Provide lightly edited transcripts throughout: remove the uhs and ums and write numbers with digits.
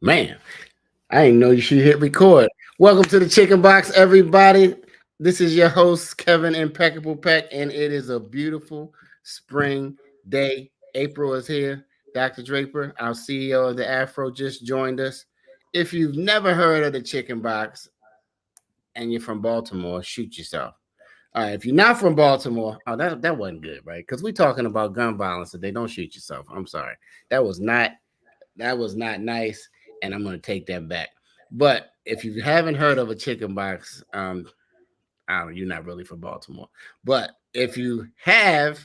Man, I didn't know you should hit record. Welcome to the Chicken Box, everybody. This is your host, Kevin Impeccable Peck, and it is a beautiful spring day. April is here. Dr. Draper, our CEO of the Afro, just joined us. If you've never heard of the Chicken Box and you're from Baltimore, shoot yourself. All right, if you're not from Baltimore, that wasn't good, right? Because we're talking about gun violence today. Don't shoot yourself. I'm sorry. That was not that was not nice, and I'm gonna take that back. But if you haven't heard of a chicken box, I don't know, you're not really from Baltimore. But if you have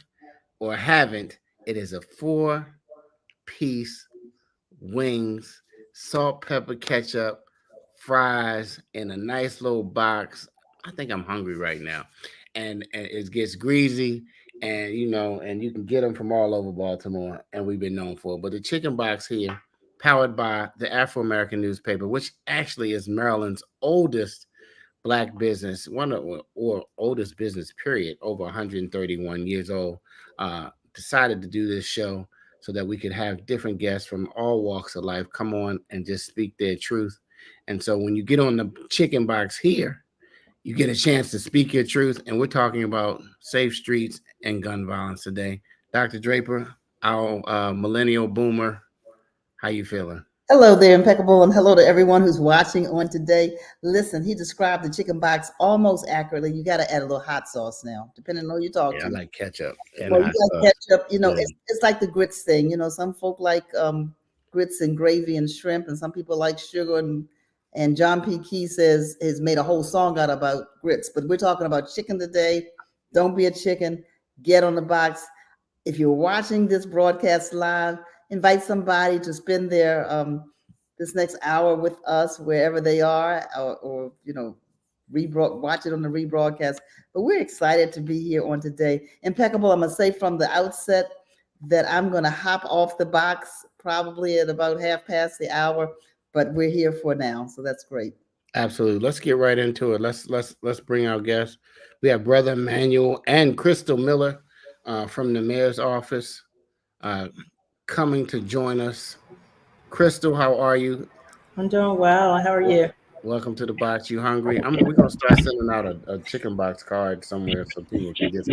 or haven't, it is a four-piece wings, salt, pepper, ketchup, fries in a nice little box. I think I'm hungry right now. And it gets greasy and and you can get them from all over Baltimore and we've been known for it. But the chicken box here, powered by the Afro American newspaper, which actually is Maryland's oldest black business, one of or oldest business period, over 131 years old, decided to do this show so that we could have different guests from all walks of life come on and just speak their truth. And so when you get on the chicken box here, you get a chance to speak your truth. And we're talking about safe streets and gun violence today. Dr. Draper, our millennial boomer, how you feeling? Hello there, Impeccable, and hello to everyone who's watching on today. Listen, he described the chicken box almost accurately. You got to add a little hot sauce now, depending on who you talk Yeah, I to. like ketchup and Well, you hot got sauce. ketchup. Yeah. It's like the grits thing. Some folk like grits and gravy and shrimp, and some people like sugar. And John P. Key says has made a whole song out about grits. But we're talking about chicken today. Don't be a chicken. Get on the box. If you're watching this broadcast live, invite somebody to spend their this next hour with us wherever they are, or watch it on the rebroadcast. But we're excited to be here on today. Impeccable. I'm gonna say from the outset that I'm gonna hop off the box probably at about half past the hour, but we're here for now, so that's great. Absolutely. Let's get right into it. Let's bring our guests. We have Brother Emmanuel and Crystal Miller from the mayor's office uh, coming to join us. Crystal, how are you? I'm doing well. How are you? Welcome to the box. You hungry? We're gonna start sending out a chicken box card somewhere so people can get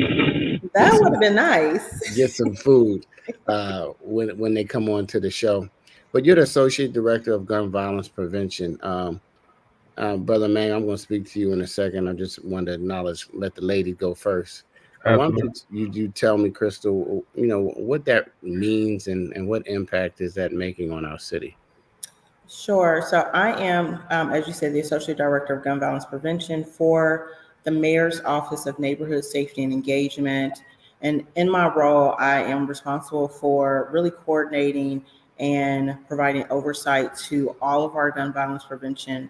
That would some have been nice. get some food when they come on to the show. But you're the associate director of gun violence prevention. Brother Man, I'm going to speak to you in a second. I just want to acknowledge, let the lady go first. Why don't Absolutely. you tell me, Crystal, what that means and what impact is that making on our city? Sure. So I am, as you said, the Associate Director of Gun Violence Prevention for the Mayor's Office of Neighborhood Safety and Engagement. And in my role, I am responsible for really coordinating and providing oversight to all of our gun violence prevention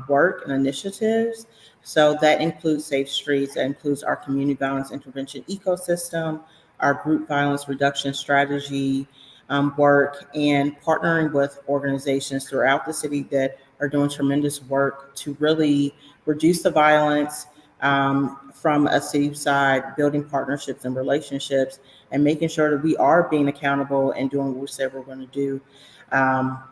work and initiatives. So that includes Safe Streets, that includes our community violence intervention ecosystem, our group violence reduction strategy, work, and partnering with organizations throughout the city that are doing tremendous work to really reduce the violence from a city side, building partnerships and relationships, and making sure that we are being accountable and doing what we said we're going to do. Um,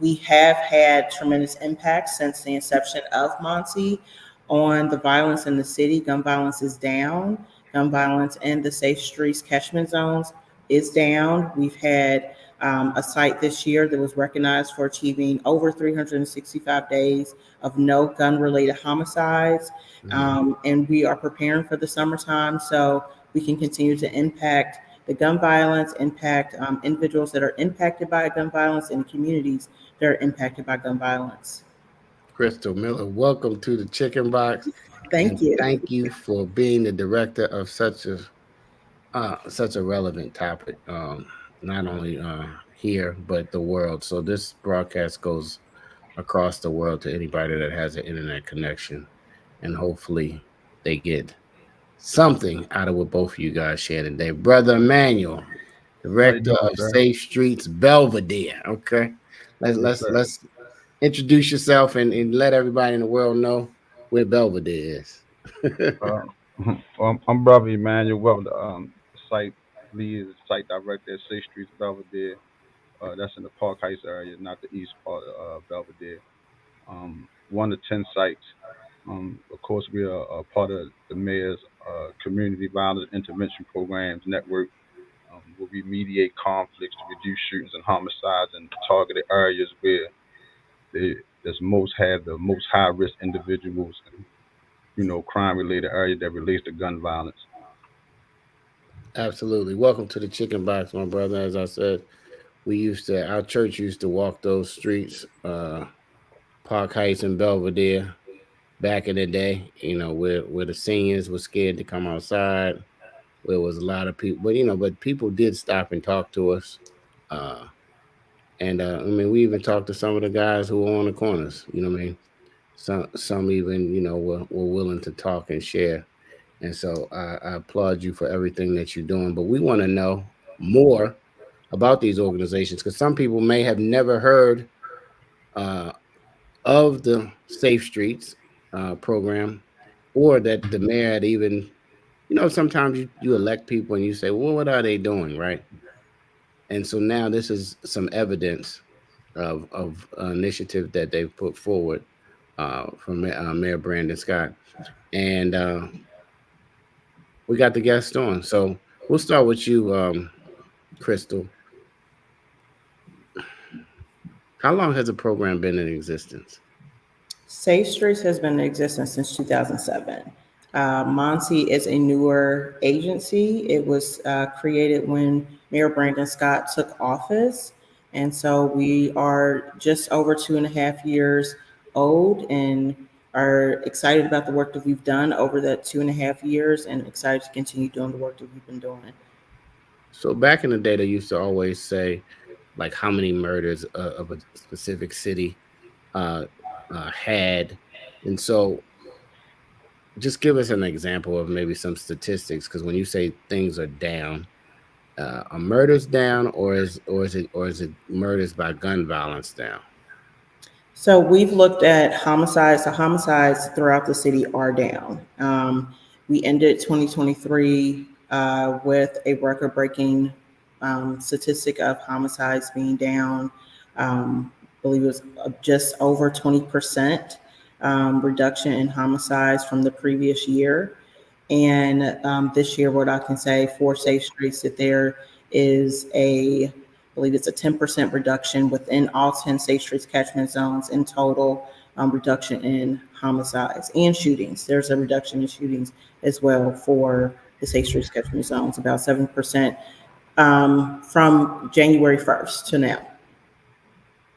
we have had tremendous impact since the inception of Monty on the violence in the city. Gun violence is down. Gun violence in the safe streets catchment zones is down. We've had a site this year that was recognized for achieving over 365 days of no gun related homicides. And we are preparing for the summertime so we can continue to impact the gun violence, impact individuals that are impacted by gun violence and communities that are impacted by gun violence. Crystal Miller, welcome to the Chicken Box, and Thank you. thank you for being the director of such a relevant topic, not only here but the world. So this broadcast goes across the world to anybody that has an internet connection, and hopefully they get something out of what both of you guys shared today. Brother Emmanuel, How you director doing, of sir? Safe Streets Belvedere. Okay, let's Yes, let's sir. let's introduce yourself and let everybody in the world know where Belvedere is. Uh, I'm Brother Emmanuel Well, the site lead, site director at Sixth Street Belvedere. That's in the Park Heights area, not the east part of Belvedere. 1 to 10 sites. Of course, we are a part of the mayor's community violence intervention programs network, where we mediate conflicts to reduce shootings and homicides in targeted areas where they that's most have the most high risk individuals and crime related area that relates to gun violence. Absolutely. Welcome to the Chicken Box, my brother. As I said, our church used to walk those streets, Park Heights and Belvedere, back in the day. Where the seniors were scared to come outside. Where was a lot of people, but people did stop and talk to us. Uh, and I mean, we even talked to some of the guys who were on the corners. You know what I mean? Some even were willing to talk and share. And so I applaud you for everything that you're doing. But we want to know more about these organizations because some people may have never heard uh, of the Safe Streets program, or that the mayor had even, sometimes you elect people and you say, well, what are they doing, right? And so now this is some evidence of an initiative that they've put forward from Mayor Brandon Scott. And we got the guest on. So we'll start with you, Crystal. How long has the program been in existence? Safe Streets has been in existence since 2007. Monty is a newer agency. It was created when Mayor Brandon Scott took office. And so we are just over 2.5 years old and are excited about the work that we've done over that 2.5 years and excited to continue doing the work that we've been doing. So back in the day, they used to always say, like, how many murders of a specific city uh, had. And so just give us an example of maybe some statistics, because when you say things are down, are murders down, or is it murders by gun violence down? So we've looked at homicides. The homicides throughout the city are down. We ended 2023 with a record-breaking statistic of homicides being down. I believe it was just over 20% reduction in homicides from the previous year. And this year, what I can say for Safe Streets, that there is I believe it's a 10% reduction within all 10 Safe Streets catchment zones in total, reduction in homicides and shootings. There's a reduction in shootings as well for the Safe Streets catchment zones, about 7% from January 1st to now.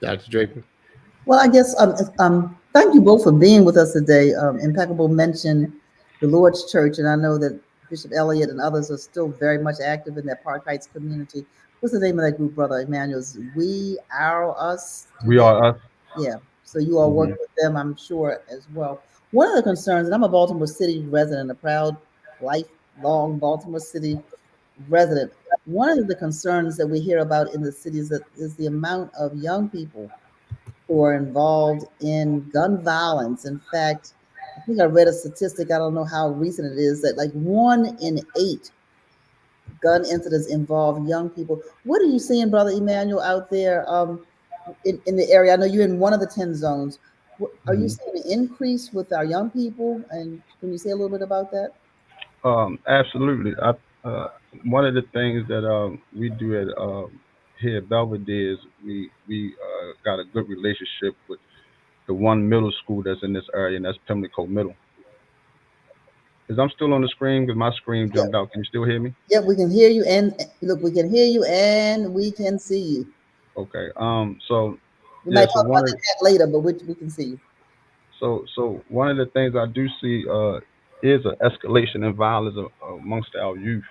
Dr. Draper? Well, I guess thank you both for being with us today. Impeccable mentioned the Lord's Church, and I know that Bishop Elliott and others are still very much active in that Park Heights community. What's the name of that group, Brother Emmanuel? We, our, us? We are us. Yeah. So you all work with them, I'm sure, as well. One of the concerns, and I'm a Baltimore City resident, a proud, lifelong Baltimore City resident. One of the concerns that we hear about in the city is the amount of young people who are involved in gun violence. In fact, I think I read a statistic, I don't know how recent it is, that like 1 in 8 gun incidents involve young people. What are you seeing, Brother Emmanuel, out there in the area? I know you're in one of the 10 zones. Are you seeing an increase with our young people? And can you say a little bit about that? Absolutely. One of the things that we do at here at Belvedere is we got a good relationship with the one middle school that's in this area, and that's Pimlico Middle. Is I'm still on the screen because my screen jumped out. Can you still hear me? Yeah, we can hear you, and look, we can hear you, and we can see you. Okay. So we might talk about that later, but we can see you. So one of the things I do see is an escalation in violence amongst our youth,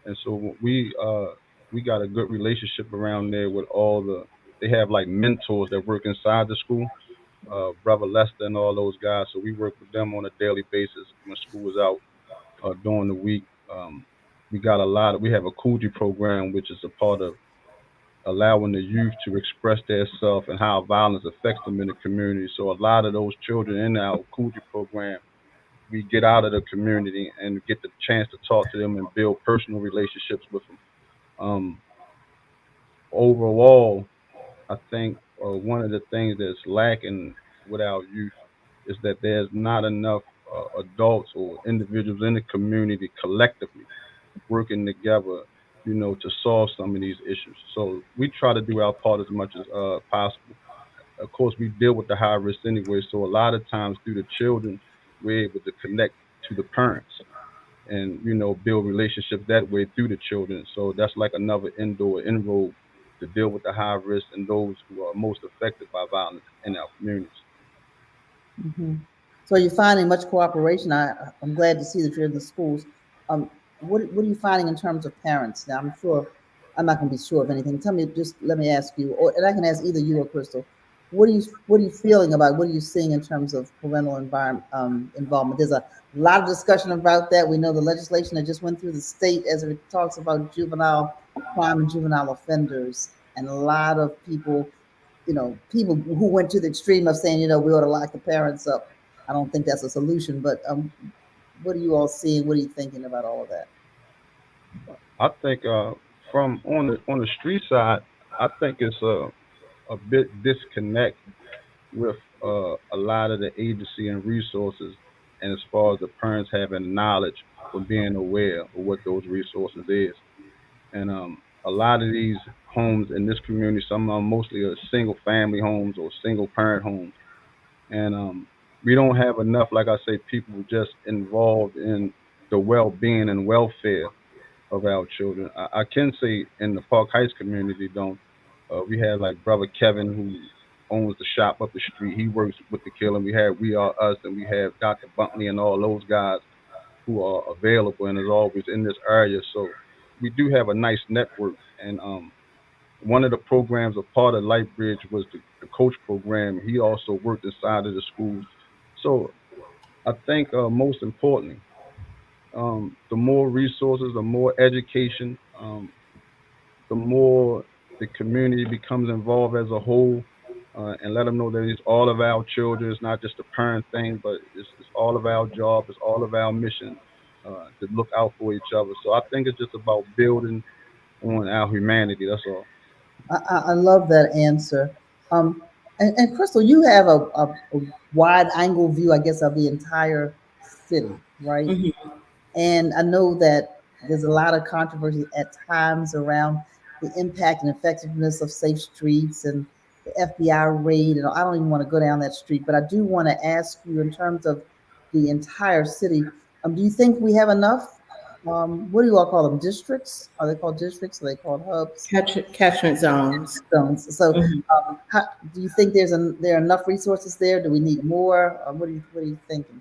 and so we got a good relationship around there with they have like mentors that work inside the school, Brother Lester and all those guys. So we work with them on a daily basis when school is out during the week. We have a Coogee program, which is a part of allowing the youth to express themselves and how violence affects them in the community. So a lot of those children in our Coogee program, we get out of the community and get the chance to talk to them and build personal relationships with them. overall, I think one of the things that's lacking with our youth is that there's not enough adults or individuals in the community collectively working together, to solve some of these issues. So we try to do our part as much as possible. Of course, we deal with the high risk anyway, so a lot of times through the children, we're able to connect to the parents and build relationships that way through the children. So that's like another indoor inroad to deal with the high risk and those who are most affected by violence in our communities. Hmm. So you're finding much cooperation. I'm glad to see that you're in the schools. Um, what are you finding in terms of parents? Now, I'm sure I'm not going to be sure of anything. Tell me, just let me ask you, and I can ask either you or Crystal. What are you feeling about? What are you seeing in terms of parental environment involvement? There's a lot of discussion about that. We know the legislation that just went through the state as it talks about juvenile crime and juvenile offenders, and a lot of people, people who went to the extreme of saying, we ought to lock the parents up. I don't think that's a solution, but what are you all seeing? What are you thinking about all of that? I think from on the street side, I think it's a bit disconnect with a lot of the agency and resources, and as far as the parents having knowledge or being aware of what those resources is. And a lot of these homes in this community, some of them mostly are single family homes or single parent homes, and we don't have enough, like I say, people just involved in the well being and welfare of our children. I can say in the Park Heights community, don't we had like brother Kevin who owns the shop up the street. He works with the killer. We have We Are Us, and we have Dr. Buntley and all those guys who are available and is always in this area. So we do have a nice network. And one of the programs, a part of Lightbridge, was the coach program. He also worked inside of the schools. So I think most importantly, the more resources, the more education, the more the community becomes involved as a whole, and let them know that it's all of our children. It's not just a parent thing, but it's all of our job. It's all of our mission to look out for each other. So I think it's just about building on our humanity. That's all. I love that answer. Um, and Crystal, you have a wide angle view, I guess, of the entire city, right? Mhm. And I know that there's a lot of controversy at times around the impact and effectiveness of safe streets and the FBI raid. And I don't even want to go down that street, but I do want to ask you in terms of the entire city, do you think we have enough? What do you all call them? Districts? Are they called districts? Are they called hubs? Catchment zones. Zones. So, Mhm. do you think there are enough resources there? Do we need more? What are you thinking?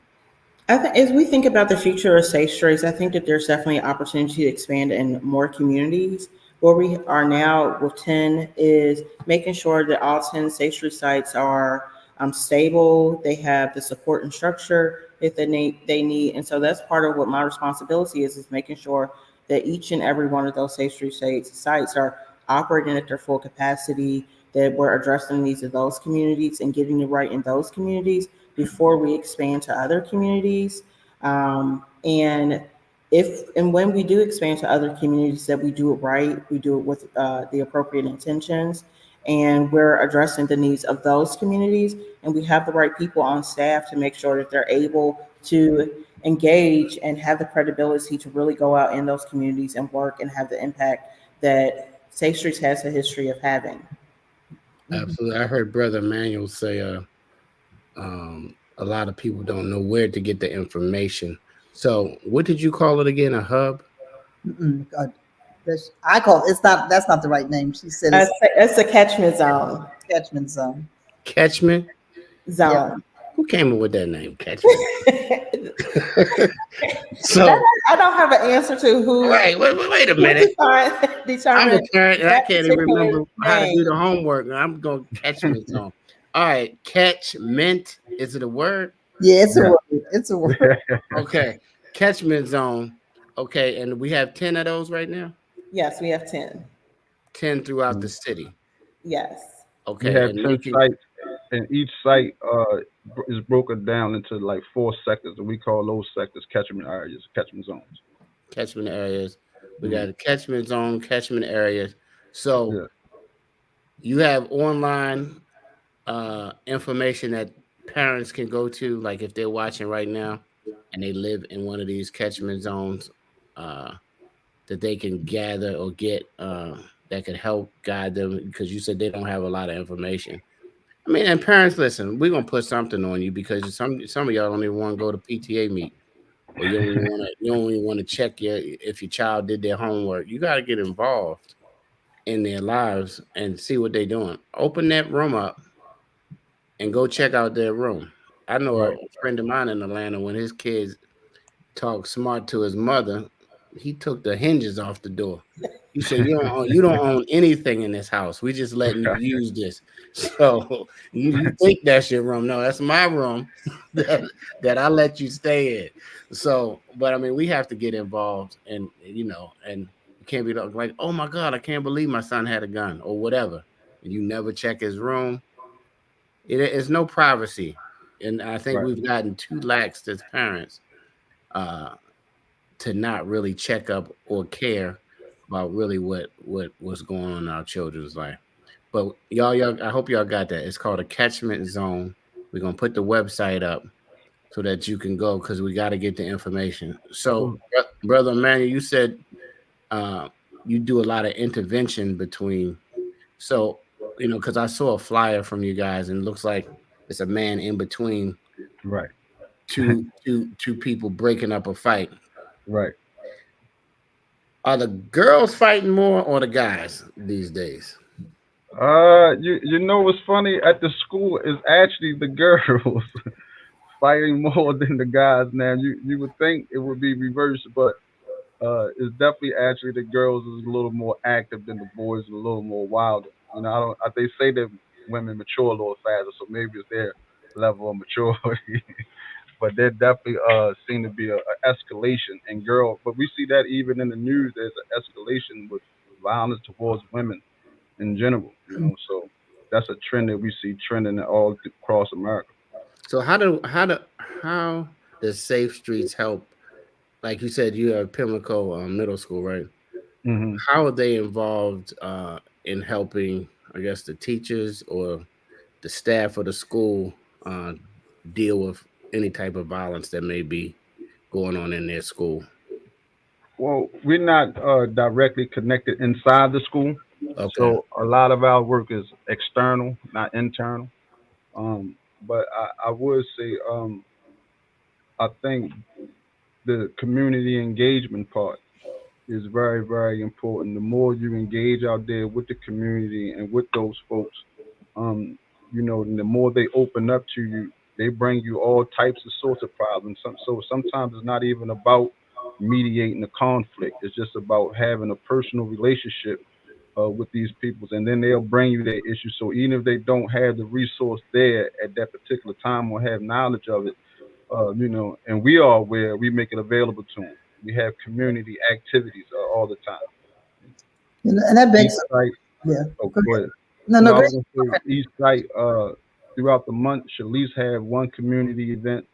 I think as we think about the future of safe streets, I think that there's definitely an opportunity to expand in more communities. Where we are now with 10 is making sure that all 10 safe street sites are stable. They have the support and structure that they need. And so that's part of what my responsibility is making sure that each and every one of those safe street sites are operating at their full capacity, that we're addressing the needs of those communities and getting it right in those communities before we expand to other communities. And if and when we do expand to other communities, that we do it right, we do it with the appropriate intentions, and we're addressing the needs of those communities, and we have the right people on staff to make sure that they're able to engage and have the credibility to really go out in those communities and work and have the impact that Safe Streets has a history of having. Mhm. Absolutely. I heard Brother Emmanuel say a lot of people don't know where to get the information. So, what did you call it again? A hub? I call it's not that's not the right name. She said it's It's a catchment zone. catchment zone. Catchment? Yeah. Zone. Who came up with that name? Catchment. That So, I don't have an answer to who wait a minute. I'm a determined parent and I that can't even particular remember how to do the name. homework. I'm going to catchment zone. All right. Catchment. Is it a word? Yeah, it's a Yeah. word. It's a word. Okay. Catchment zone. Okay. And we have 10 of those right now? Yes, we have 10. 10 throughout the city. Yes. We Okay. have And 10 sites, and each site is broken down into like 4 sectors, and we call those sectors catchment areas, catchment zones. catchment areas. We Mhm. got a catchment zone, catchment areas. So Yeah. You have online information that parents can go to, like if they're watching right now and they live in one of these catchment zones, uh, that they can gather or get that could help guide them because you said they don't have a lot of information. I mean, and parents, listen, we're gonna put something on you because some of y'all don't even want to go to PTA meeting, or you don't even want to check if your child did their homework. You got to get involved in their lives and see what they're doing. Open that room up and go check out their room. I know a Right. friend of mine in Atlanta when his kids talked smart to his mother, he took the hinges off the door. He said, you don't own anything in this house. We just letting you use this. So you think that's your room. No, that's my room that I let you stay in. So, but I mean, we have to get involved and and you can't be like, oh my God, I can't believe my son had a gun or whatever. And you never check his room. It is no privacy. And I think Right. we've gotten too lax as parents uh, to not really check up or care about really what's going on in our children's life. But y'all, I hope y'all got that. It's called a catchment zone. We're gonna put the website up so that you can go because we got to get the information. So, Well, brother Emmanuel, you said uh, you do a lot of intervention between. So, because I saw a flyer from you guys and it looks like it's a man in between right. two people breaking up a fight. Right. Are the girls fighting more or the guys these days? You know what's funny at the school is actually the girls fighting more than the guys now. You would think it would be reversed, but it's definitely actually the girls is a little more active than the boys, a little more wilder. You know, I don't. They say that women mature a little faster, so maybe it's their level of maturity. But there definitely seem to be a escalation in girl. But we see that even in the news, there's an escalation with violence towards women in general. You know, so that's a trend that we see trending all across America. So how does Safe Streets help? Like you said, you have Pimlico Middle School, right? Hmm. How are they involved in helping? I guess the teachers or the staff of the school uh, deal with any type of violence that may be going on in their school. Well, we're not directly connected inside the school, Okay. so a lot of our work is external, not internal. But I would say I think the community engagement part is very, very important. The more you engage out there with the community and with those folks, um, and the more they open up to you, they bring you all types of sorts of problems. So sometimes it's not even about mediating the conflict. It's just about having a personal relationship with these peoples, and then they'll bring you their issues. So even if they don't have the resource there at that particular time or have knowledge of it, and we are aware, we make it available to them. We have community activities all the time. And that begs, Each site, yeah. oh, Go go ahead. ahead. No, No, no, I go was gonna say each site throughout the month should at least have one community event,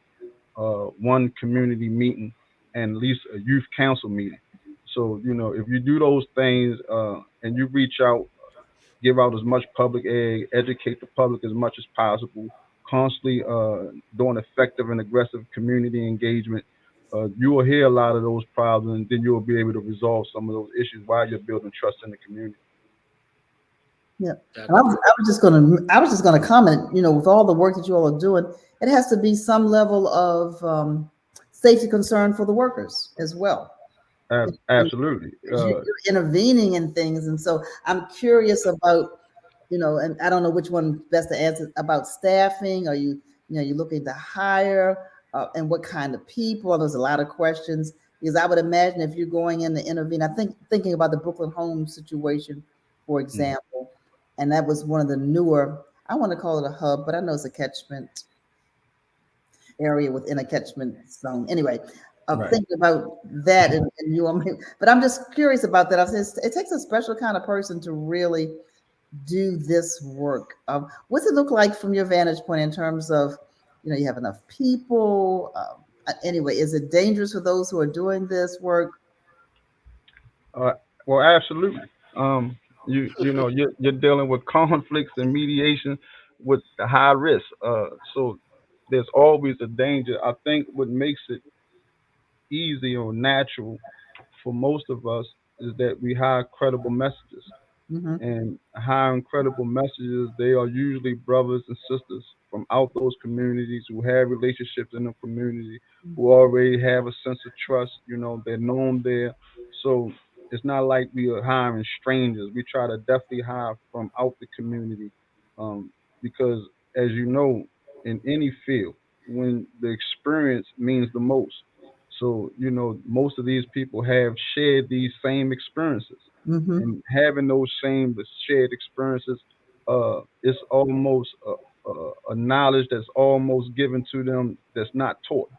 one community meeting, and at least a youth council meeting. So if you do those things and you reach out, give out as much public aid, educate the public as much as possible, constantly doing effective and aggressive community engagement, you will hear a lot of those problems, and then you will be able to resolve some of those issues while you're building trust in the community. Yeah. And Dr. I was just gonna comment, with all the work that you all are doing, it has to be some level of safety concern for the workers as well. Absolutely. You're intervening in things. And so I'm curious about, and I don't know which one best to answer about staffing. Are you looking to hire and what kind of people? There's a lot of questions because I would imagine if you're going in to intervene, thinking about the Brooklyn Homes situation, for Mhm. example, and that was one of the newer, I want to call it a hub, but I know it's a catchment area within a catchment zone. Anyway, of Right. thinking about that and but I'm just curious about that. I said it takes a special kind of person to really do this work. What's it look like from your vantage point in terms of, you have enough people? Anyway, is it dangerous for those who are doing this work? Uh, well, absolutely. You know you're dealing with conflicts and mediation with the high risk. So there's always a danger. I think what makes it easy or natural for most of us is that we hire credible messages. Hmm. And hiring credible messages, they are usually brothers and sisters from out those communities who have relationships in the community, who already have a sense of trust. You know, they're known there. So it's not like we are hiring strangers. We try to definitely hire from out the community, um, because, as you know, in any field, when the experience means the most. So, you know, most of these people have shared these same experiences, Hmm. and having those same shared experiences, it's almost a knowledge that's almost given to them that's not taught.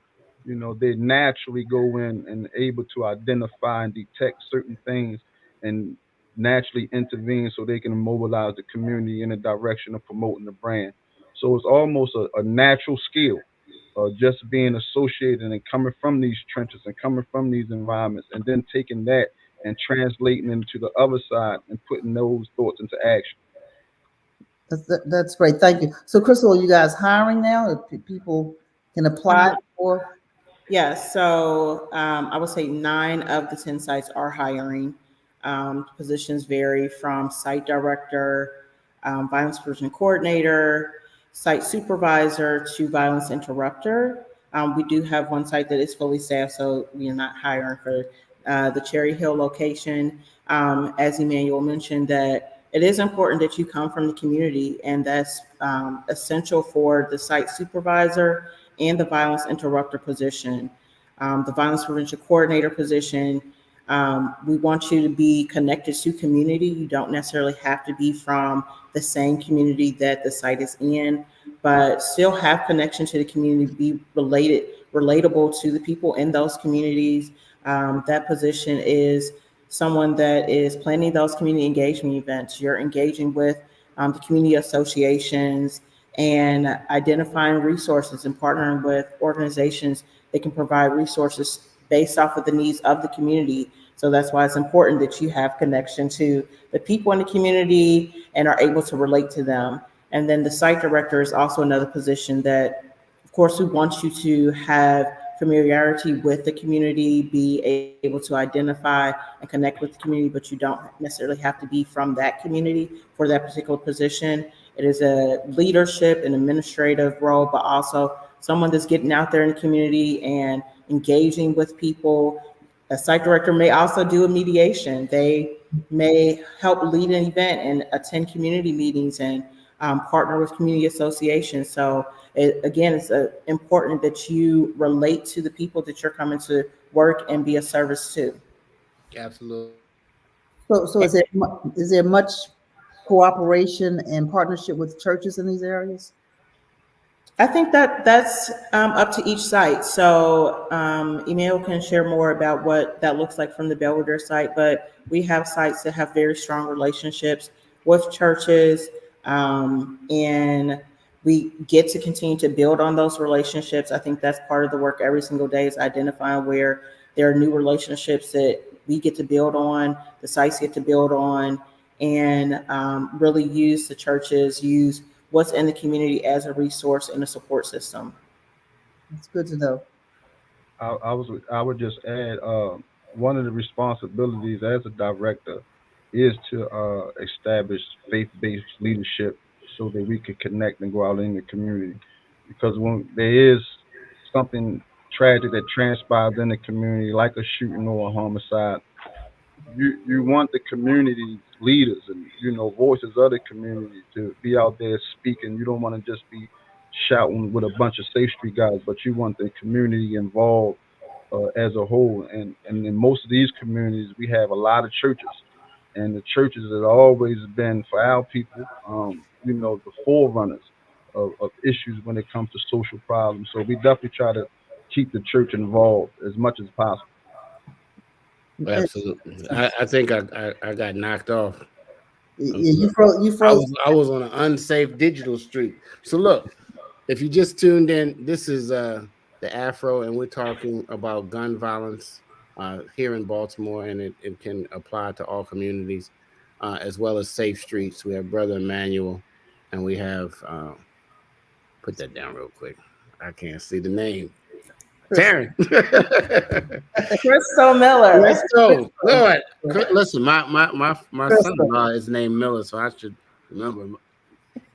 You know, they naturally go in and able to identify and detect certain things and naturally intervene so they can mobilize the community in the direction of promoting the brand. So it's almost a natural skill, just being associated and coming from these trenches and coming from these environments, and then taking that and translating into the other side and putting those thoughts into action. That's great. Thank you. So, Crystal, are you guys hiring now? If people can apply for? Yes, so I would say 9 of the 10 sites are hiring. Positions vary from site director, violence prevention coordinator, site supervisor to violence interrupter. We do have one site that is fully staffed, so we are not hiring for the Cherry Hill location. As Emmanuel mentioned, that it is important that you come from the community, and that's essential for the site supervisor and the violence interrupter position. The violence prevention coordinator position, we want you to be connected to community. You don't necessarily have to be from the same community that the site is in, but still have connection to the community, be relatable to the people in those communities. That position is someone that is planning those community engagement events. You're engaging with the community associations and identifying resources and partnering with organizations that can provide resources based off of the needs of the community. So that's why it's important that you have connection to the people in the community and are able to relate to them. And then the site director is also another position that, of course, we want you to have familiarity with the community, be able to identify and connect with the community, but you don't necessarily have to be from that community for that particular position. It is a leadership and administrative role, but also someone that's getting out there in the community and engaging with people. A site director may also do a mediation. They may help lead an event and attend community meetings and partner with community associations. So again, it's important that you relate to the people that you're coming to work and be a service to. Absolutely. So is there much cooperation and partnership with churches in these areas? I think that that's up to each site. So Emmanuel can share more about what that looks like from the Belvedere site, but we have sites that have very strong relationships with churches, and we get to continue to build on those relationships. I think that's part of the work every single day is identifying where there are new relationships that we get to build on, the sites get to build on, and really use the churches, use what's in the community as a resource and a support system. It's good to know. I would just add, one of the responsibilities as a director is to establish faith-based leadership so that we can connect and go out in the community. Because when there is something tragic that transpires in the community, like a shooting or a homicide, you want the community leaders and voices of the community to be out there speaking. You don't want to just be shouting with a bunch of safe street guys, but you want the community involved, as a whole. And in most of these communities, we have a lot of churches, and the churches have always been for our people, the forerunners of issues when it comes to social problems. So we definitely try to keep the church involved as much as possible. Absolutely. I think I got knocked off. You froze. You I froze. was on an unsafe digital street. So look, if you just tuned in, this is the Afro, and we're talking about gun violence here in Baltimore, and it can apply to all communities. as well as Safe Streets. We have Brother Emmanuel, and we have put that down real quick. I can't see the name. Taryn. Crystal Miller. Crystal. Lord. Listen, my son-in-law is named Miller, so I should remember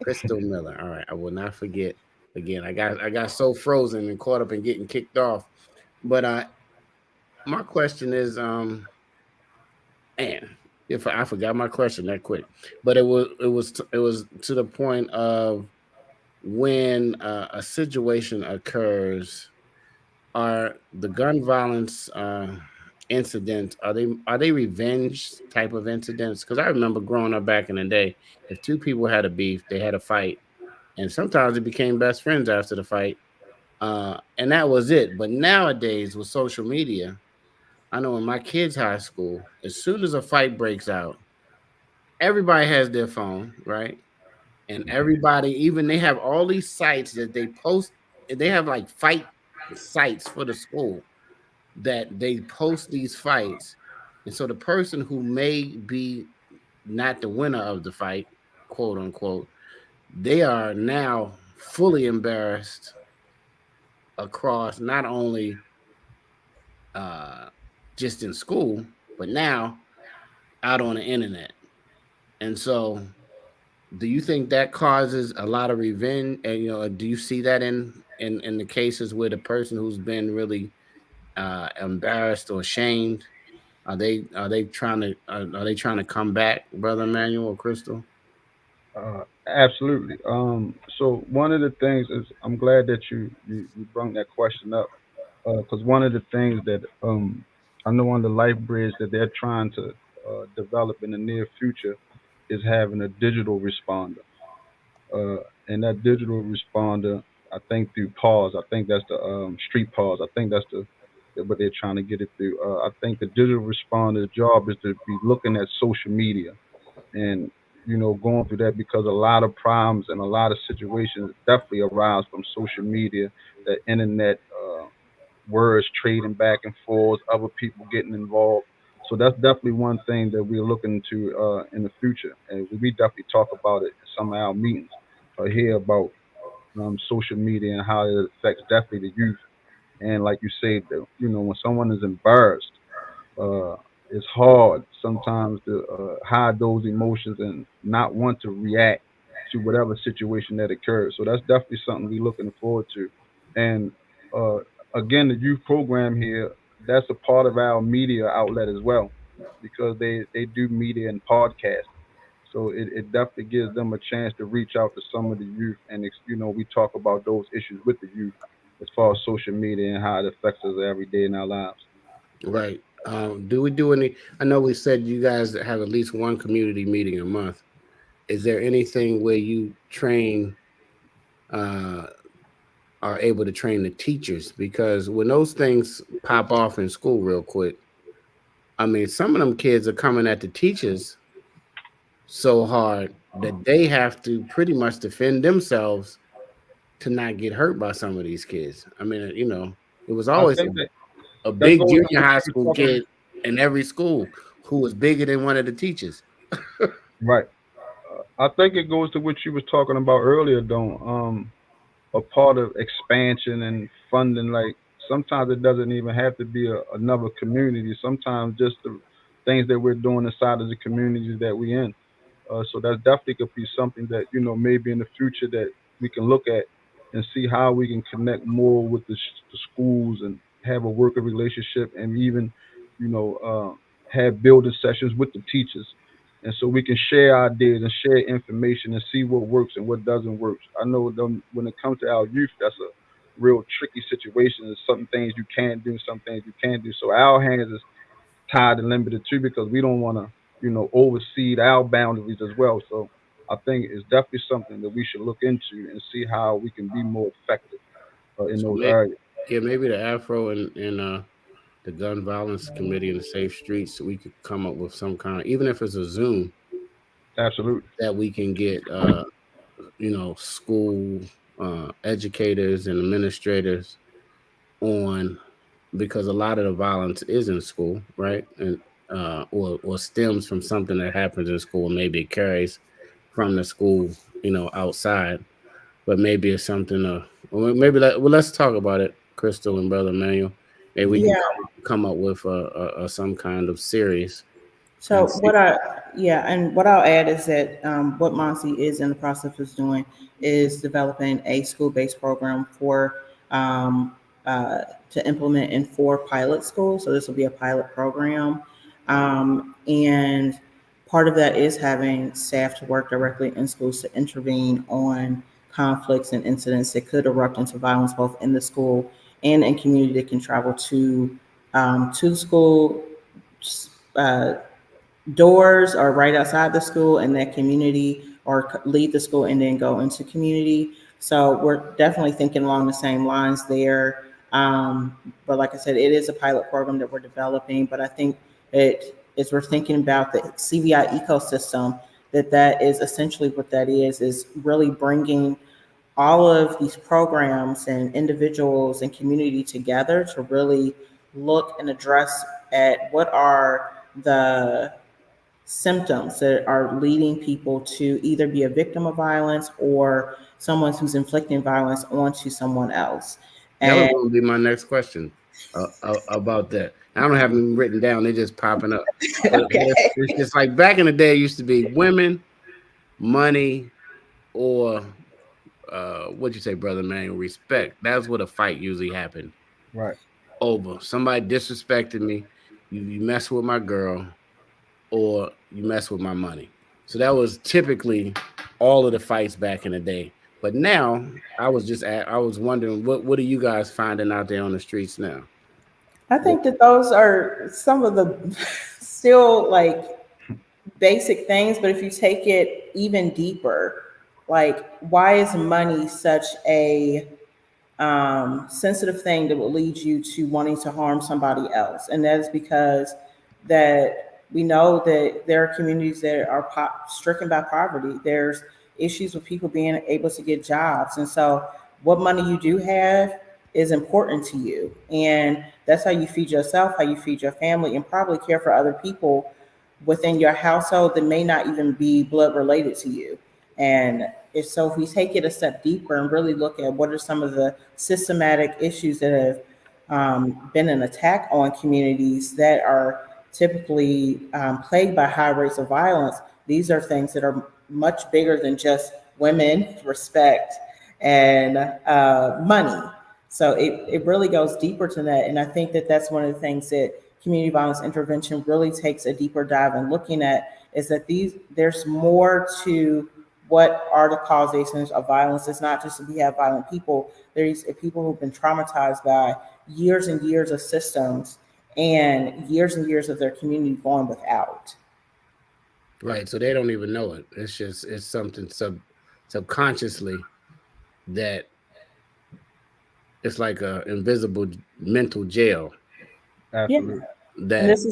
Crystal Miller. All right, I will not forget. Again, I got so frozen and caught up in getting kicked off. But my question is, man, if I forgot my question that quick, but it was to the point of when a situation occurs, are the gun violence incidents, are they revenge type of incidents? Because I remember growing up back in the day, if two people had a beef, they had a fight, and sometimes they became best friends after the fight, and that was it. But nowadays with social media, I know in my kids' high school, as soon as a fight breaks out, everybody has their phone, right? And everybody, even they have all these sites that they post. They have like fight sites for the school that they post these fights. And so the person who may be not the winner of the fight, quote unquote, they are now fully embarrassed across not only just in school, but now out on the internet. And so, do you think that causes a lot of revenge? And do you see that in the cases where the person who's been really embarrassed or shamed, are they trying to come back, Brother Emmanuel or Crystal? Absolutely. So one of the things is I'm glad that you brought that question up because one of the things that I know on the Life Bridge that they're trying to develop in the near future is having a digital responder. And that digital responder, I think through pause, I think that's the street pause. I think that's what they're trying to get it through. I think the digital responder's job is to be looking at social media and going through that because a lot of problems and a lot of situations definitely arise from social media, the internet, words trading back and forth, other people getting involved. So that's definitely one thing that we're looking to in the future, and we definitely talk about it in some of our meetings or hear about social media and how it affects definitely the youth. And like you said, when someone is embarrassed, uh, it's hard sometimes to hide those emotions and not want to react to whatever situation that occurs. So that's definitely something we're looking forward to. And uh, again, the youth program here, that's a part of our media outlet as well, because they do media and podcasts. So it definitely gives them a chance to reach out to some of the youth, and we talk about those issues with the youth as far as social media and how it affects us every day in our lives. Right. Do we do any? I know we said you guys have at least one community meeting a month. Is there anything where you train, uh, are able to train the teachers? Because when those things pop off in school real quick, I mean, some of them kids are coming at the teachers so hard that they have to pretty much defend themselves to not get hurt by some of these kids. I mean, it was I always think a that big goes to junior what high you school were talking. kid in every school who was bigger than one of the teachers. Right. I think it goes to what you was talking about earlier, though. A part of expansion and funding, like sometimes it doesn't even have to be another community. Sometimes just the things that we're doing inside of the communities that we in. So that definitely could be something that maybe in the future that we can look at and see how we can connect more with the schools and have a working relationship and even have building sessions with the teachers, and so we can share ideas and share information and see what works and what doesn't work. I know when it comes to our youth, that's a real tricky situation. There's some things you can't do, some things you can do. So our hands is tied and limited too because we don't want to, oversee our boundaries as well. So I think it's definitely something that we should look into and see how we can be more effective in So those areas. yeah, maybe the Afro and the Gun Violence Committee and the Safe Streets, so we could come up with some kind of, even if it's a Zoom, Absolutely. that we can get school educators and administrators on, because a lot of the violence is in school, right? And or stems from something that happens in school. Maybe it carries from the school, outside, but maybe it's something. Or maybe let's talk about it, Crystal and Brother Manuel. Maybe we can Yeah. come up with some kind of series So and see. and what I'll add is that what Monty is in the process of doing is developing a school-based program for um, uh, to implement in 4 pilot schools. So this will be a pilot program, and part of that is having staff to work directly in schools to intervene on conflicts and incidents that could erupt into violence both in the school and in community that can travel to the school. Uh, Doors are right outside the school in that community, or leave the school and then go into community. So we're definitely thinking along the same lines there. But like I said, it is a pilot program that we're developing. But I think as we're thinking about the CVI ecosystem, that is essentially what that is really bringing all of these programs and individuals and community together to really look and address at what are the symptoms that are leading people to either be a victim of violence or someone who's inflicting violence onto someone else. That was And going to be my next question about that. I don't have them written down; they're just popping up. But it's just like back in the day, it used to be women, money, or what'd you say, Brother Manuel? Respect. That's what a fight usually happened Right. over. Somebody disrespected me. You mess with my girl, or you mess with my money. So that was typically all of the fights back in the day. But now I was wondering what are you guys finding out there on the streets now? I think that those are some of the still like basic things, but if you take it even deeper, like why is money such a sensitive thing that will lead you to wanting to harm somebody else? And that is because that we know that there are communities that are stricken by poverty. There's issues with people being able to get jobs, and so what money you do have is important to you, and that's how you feed yourself, how you feed your family, and probably care for other people within your household that may not even be blood related to you. And if we take it a step deeper and really look at what are some of the systematic issues that have been an attack on communities that are typically plagued by high rates of violence, these are things that are much bigger than just women, respect, and money. So it really goes deeper to that. And I think that that's one of the things that community violence intervention really takes a deeper dive in looking at, is that there's more to what are the causations of violence. It's not just that we have violent people. There's people who've been traumatized by years and years of systems and years of their community going without. Right. So they don't even know it. It's something subconsciously that it's like a invisible mental jail. Absolutely. And That this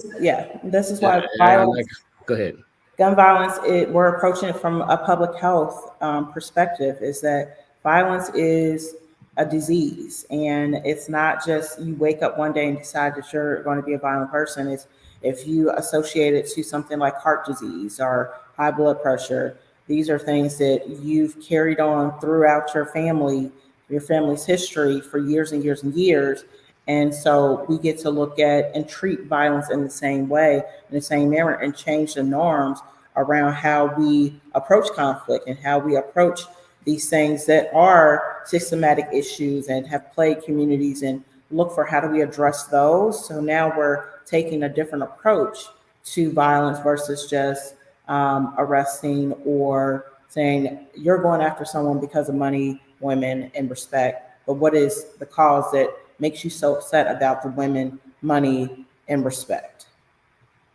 is why I violence, like. Go ahead. gun violence, we're approaching it from a public health perspective, is that violence is a disease. And it's not just you wake up one day and decide that you're going to be a violent person. It's if you associate it to something like heart disease or high blood pressure, these are things that you've carried on throughout your family's history for years and years and years. And so we get to look at and treat violence in the same way, in the same manner, and change the norms around how we approach conflict and how we approach these things that are systematic issues and have plagued communities, and look for how do we address those. So now we're taking a different approach to violence versus just arresting or saying you're going after someone because of money, women, and respect. But what is the cause that makes you so upset about the women, money, and respect?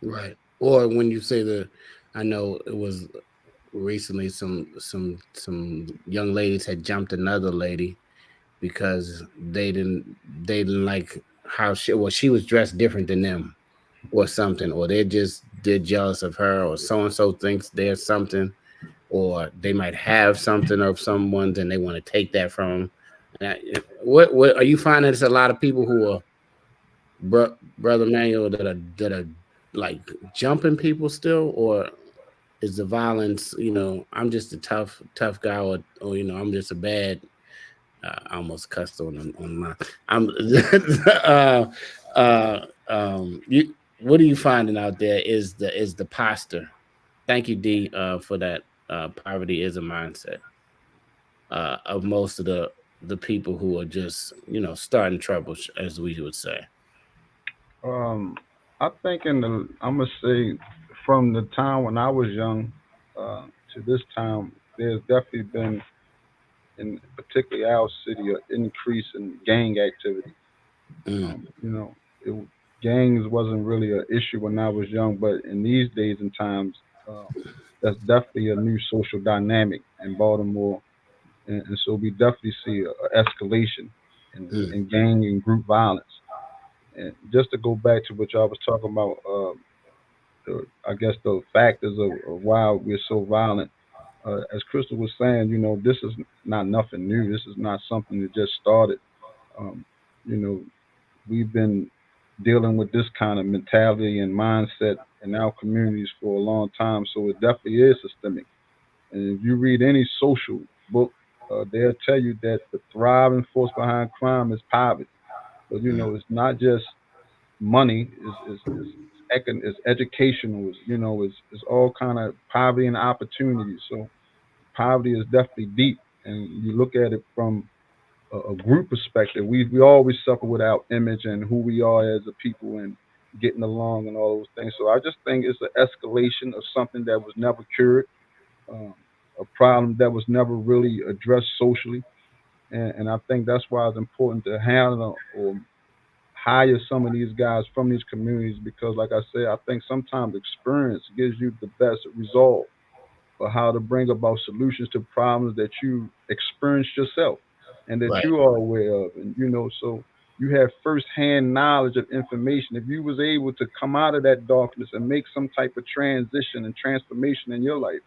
Right. Or when you say I know it was recently some young ladies had jumped another lady because they didn't like how she was dressed different than them or something, or they're jealous of her, or so and so thinks there's something, or they might have something of someone's and they want to take that from them. What are you finding? There's a lot of people who are Brother Manuel that are like jumping people still, or is the violence, I'm just a tough guy, or I'm just a bad. I almost cussed on my. I'm. You. What are you finding out there? Is the posture? Thank you, D, for that. Poverty is a mindset of most of the people who are just starting trouble, as we would say. Um, I think I'm gonna say from the time when I was young to this time, there's definitely been, in particularly our city, an increase in gang activity. Mm, You know, gangs wasn't really an issue when I was young, but in these days and times, uh, that's definitely a new social dynamic in Baltimore, and so we definitely see a escalation mm, in gang and group violence. And just to go back to what y'all was talking about, I guess the factors of why we're so violent. As Crystal was saying, this is not nothing new. This is not something that just started. Um, you know, we've been dealing with this kind of mentality and mindset in our communities for a long time. So it definitely is systemic. And if you read any social book, they'll tell you that the thriving force behind crime is poverty. But mm. it's not just money. Is educational. Is all kind of poverty and opportunity. So poverty is definitely deep. And you look at it from a group perspective, we always suffer with our image and who we are as a people and getting along and all those things. So I just think it's an escalation of something that was never cured, um, a problem that was never really addressed socially, and I think that's why it's important to handle or hire some of these guys from these communities because, like I said, I think sometimes experience gives you the best resolve for how to bring about solutions to problems that you experienced yourself and that Right. you are aware of. And so you have firsthand knowledge of information. If you was able to come out of that darkness and make some type of transition and transformation in your life,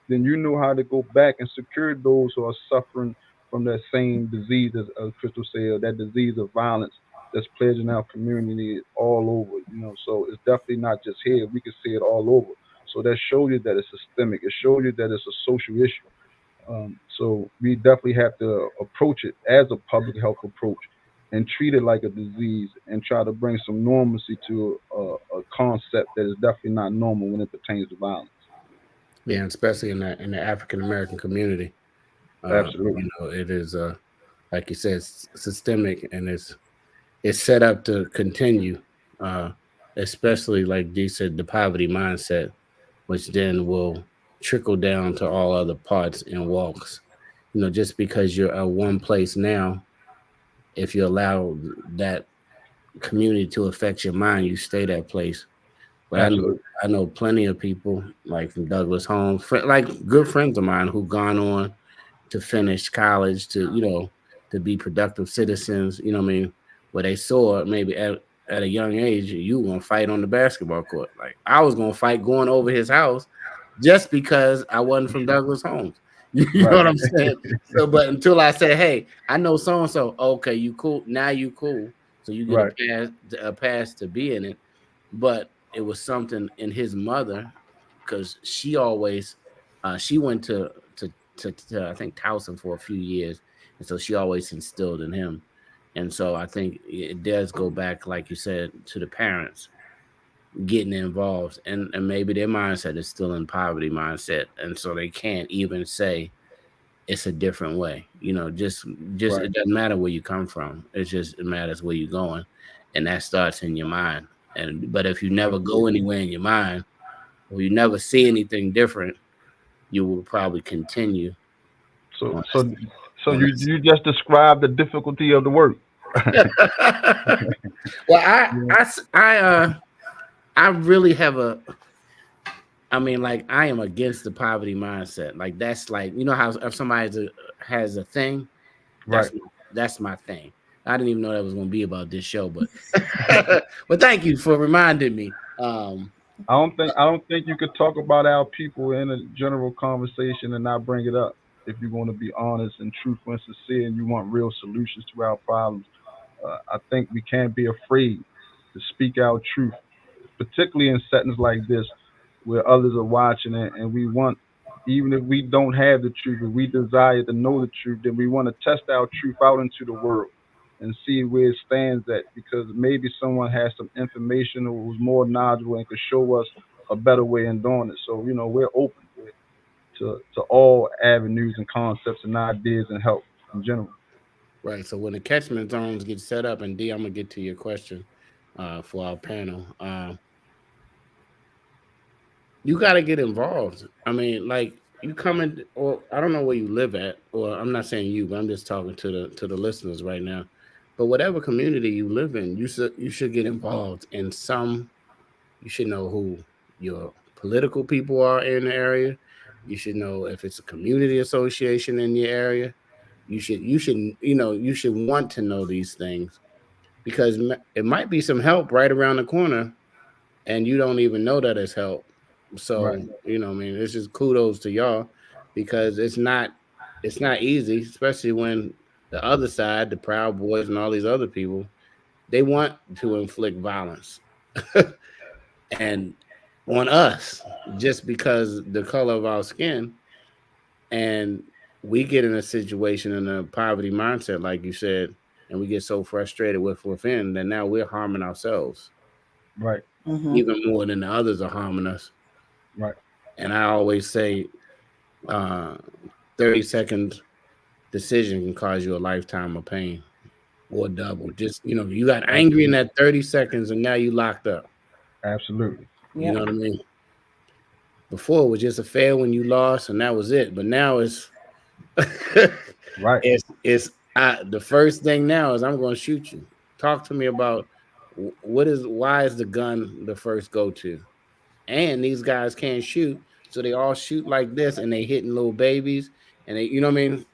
then you know how to go back and secure those who are suffering from that same disease, as Crystal said, that disease of violence that's plaguing our community all over. So it's definitely not just here. We can see it all over. So that shows you that it's systemic. It shows you that it's a social issue. So we definitely have to approach it as a public health approach and treat it like a disease and try to bring some normalcy to a concept that is definitely not normal when it pertains to violence. Yeah, especially in the African American community. Absolutely. It is like you said, systemic, and it's set up to continue. Uh, Especially like Dee said, the poverty mindset, which then will trickle down to all other parts and walks. Just because you're at one place now, if you allow that community to affect your mind, you stay that place. But I know Absolutely. I know plenty of people like from Douglas Home, like good friends of mine who've gone on to finish college, to be productive citizens. What I mean, where they saw maybe at a young age, you were gonna fight on the basketball court. Like I was gonna fight going over his house just because I wasn't from Douglas Homes. You know Right. what I'm saying? So, but until I said, "Hey, I know so and so," okay, you cool. Now you cool. So you get Right. a pass to be in it. But it was something in his mother because she went to I think Towson for a few years, and so she always instilled in him. And so I think it does go back, like you said, to the parents getting involved, and maybe their mindset is still in poverty mindset, and so they can't even say it's a different way. Just Right. it doesn't matter where you come from. It matters where you're going, and that starts in your mind. But if you never go Absolutely. anywhere in your mind, or you never see anything different, you will probably continue So on so so on you just described the difficulty of the work. well, Yeah. I really have I mean, like, I am against the poverty mindset. Like, that's like, how if somebody has a thing, Right. that's that's my thing. I didn't even know that was going to be about this show, but but thank you for reminding me. I don't think you could talk about our people in a general conversation and not bring it up. If you want to be honest and truthful and sincere, and you want real solutions to our problems, I think we can't be afraid to speak our truth, particularly in settings like this where others are watching it, and we want, even if we don't have the truth, if we desire to know the truth, then we want to test our truth out into the world and see where it stands at, because maybe someone has some information or who's more knowledgeable and could show us a better way in doing it. So, we're open to all avenues and concepts and ideas and help in general. Right. So when the catchment zones get set up, and D, I'm gonna get to your question for our panel. You got to get involved. I mean, like you come in, or I don't know where you live at, or I'm not saying you, but I'm just talking to the listeners right now. But whatever community you live in, you should get involved in some. You should know who your political people are in the area. You should know if it's a community association in your area. You should want to know these things because it might be some help right around the corner and you don't even know that it's help. Right. So, I mean, it's just kudos to y'all because it's not easy, especially when the other side, the Proud Boys and all these other people, they want to inflict violence and on us just because the color of our skin. And we get in a situation in a poverty mindset, like you said, and we get so frustrated with within that now we're harming ourselves Right. Mhm. even more than the others are harming us. Right. And I always say, uh, 30 seconds decision can cause you a lifetime of pain or double. Just you got angry in Absolutely. that 30 seconds and now you locked up. Absolutely. You Yep. know what I mean? Before it was just a fail when you lost and that was it. But now it's Right. it's the first thing now is I'm going to shoot you. Talk to me about why is the gun the first go to? And these guys can't shoot, so they all shoot like this, and they hitting little babies, and they, what I mean.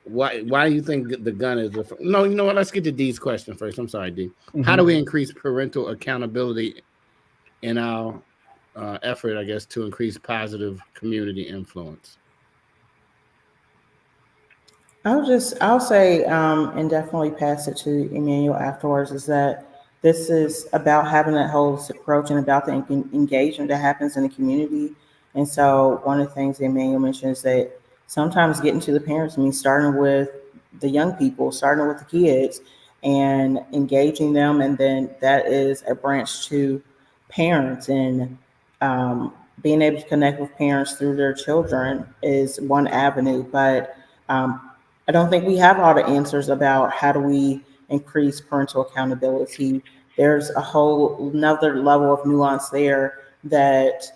Why do you think the gun is the? No, you know what? Let's get to D's question first. I'm sorry, D. How Hmm. do we increase parental accountability in our effort, I guess, to increase positive community influence? I'll say, and definitely pass it to Emmanuel afterwards, is that this is about having that holistic approach and about the engagement that happens in the community. And so one of the things that Emmanuel mentioned is that sometimes getting to the parents means starting with the young people, starting with the kids and engaging them. And then that is a branch to parents and being able to connect with parents through their children is one avenue. But I don't think we have all the answers about how do we increase parental accountability. There's a whole another level of nuance there that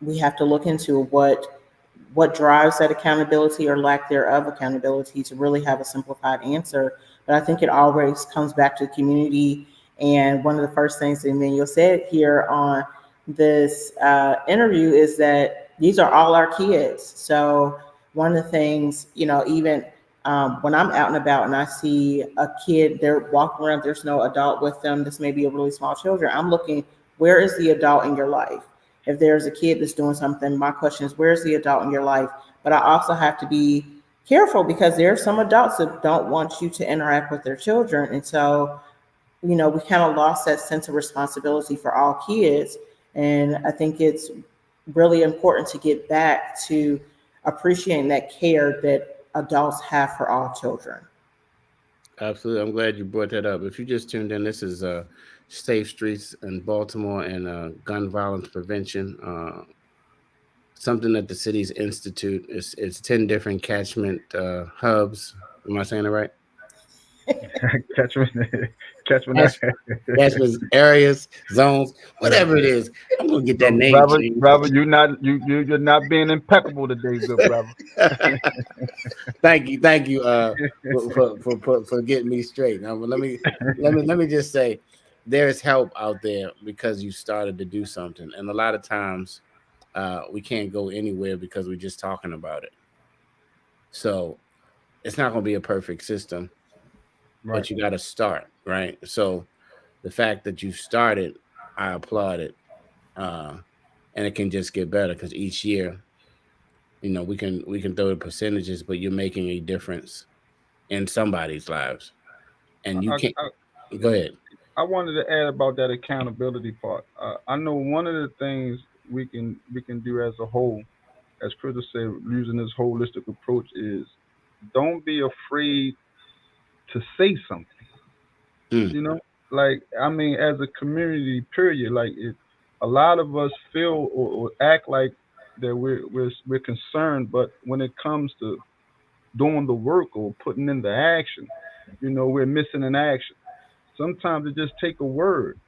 we have to look into what drives that accountability or lack thereof accountability to really have a simplified answer. But I think it always comes back to the community. And one of the first things that Emmanuel said here on this interview is that these are all our kids. So one of the things, even when I'm out and about and I see a kid, they're walking around, there's no adult with them. This may be a really small children. I'm looking, where is the adult in your life? If there's a kid that's doing something, my question is, where's the adult in your life? But I also have to be careful because there are some adults that don't want you to interact with their children. And so, we kind of lost that sense of responsibility for all kids. And I think it's really important to get back to appreciating that care that adults have for all children. Absolutely. I'm glad you brought that up. If you just tuned in, this is Safe Streets in Baltimore and gun violence prevention. Something that the city's institute is. It's 10 different catchment hubs. Am I saying it right? Catchment. Catchment. Catch- Catchment areas, zones, whatever it is. I'm gonna get that So, name brother, changed. brother, you're not being impeccable today, good brother. Thank you, for getting me straight. Now, let me just say, there's help out there because you started to do something, and a lot of times, we can't go anywhere because we're just talking about it. So it's not going to be a perfect system, Right. but you got to start, right? So the fact that you started, I applaud it, uh, and it can just get better because each year, we can throw the percentages, but you're making a difference in somebody's lives, I, and you I, can't. I, Go ahead. I wanted to add about that accountability part. I know one of the things we can do as a whole, as Crystal said, using this holistic approach is don't be afraid to say something. Mm, You know, like I mean, as a community, period. Like a lot of us feel or act like that we're concerned, but when it comes to doing the work or putting in the action, we're missing an action. Sometimes it just take a word,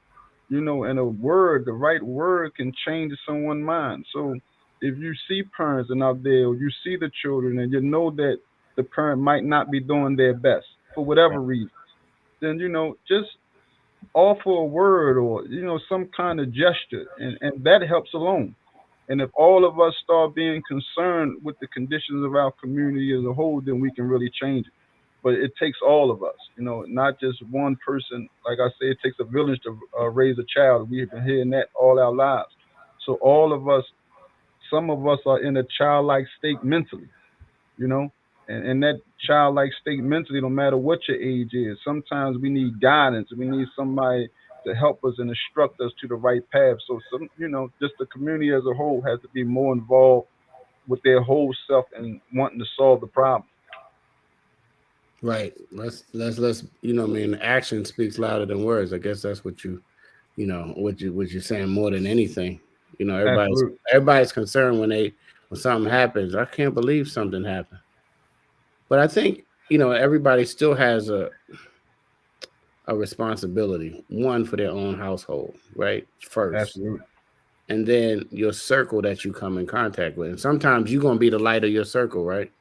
and a word, the right word can change someone's mind. So if you see parents and out there, or you see the children, and you know that the parent might not be doing their best for whatever reason, then just offer a word or some kind of gesture, and that helps alone. And if all of us start being concerned with the conditions of our community as a whole, then we can really change it. But it takes all of us, not just one person. Like I say, it takes a village to raise a child. We've been hearing that all our lives. So all of us, some of us are in a childlike state mentally, you know, and that childlike state mentally, no matter what your age is, sometimes we need guidance. We need somebody to help us and instruct us to the right path. So just the community as a whole has to be more involved with their whole self and wanting to solve the problem. right. Let's I mean, action speaks louder than words. I guess that's what you're saying more than anything. Everybody's Absolutely. everybody's concerned when something happens. I can't believe something happened. But I think, everybody still has a responsibility, one for their own household, right? First. Absolutely. And then your circle that you come in contact with. And sometimes you're gonna be the light of your circle, right?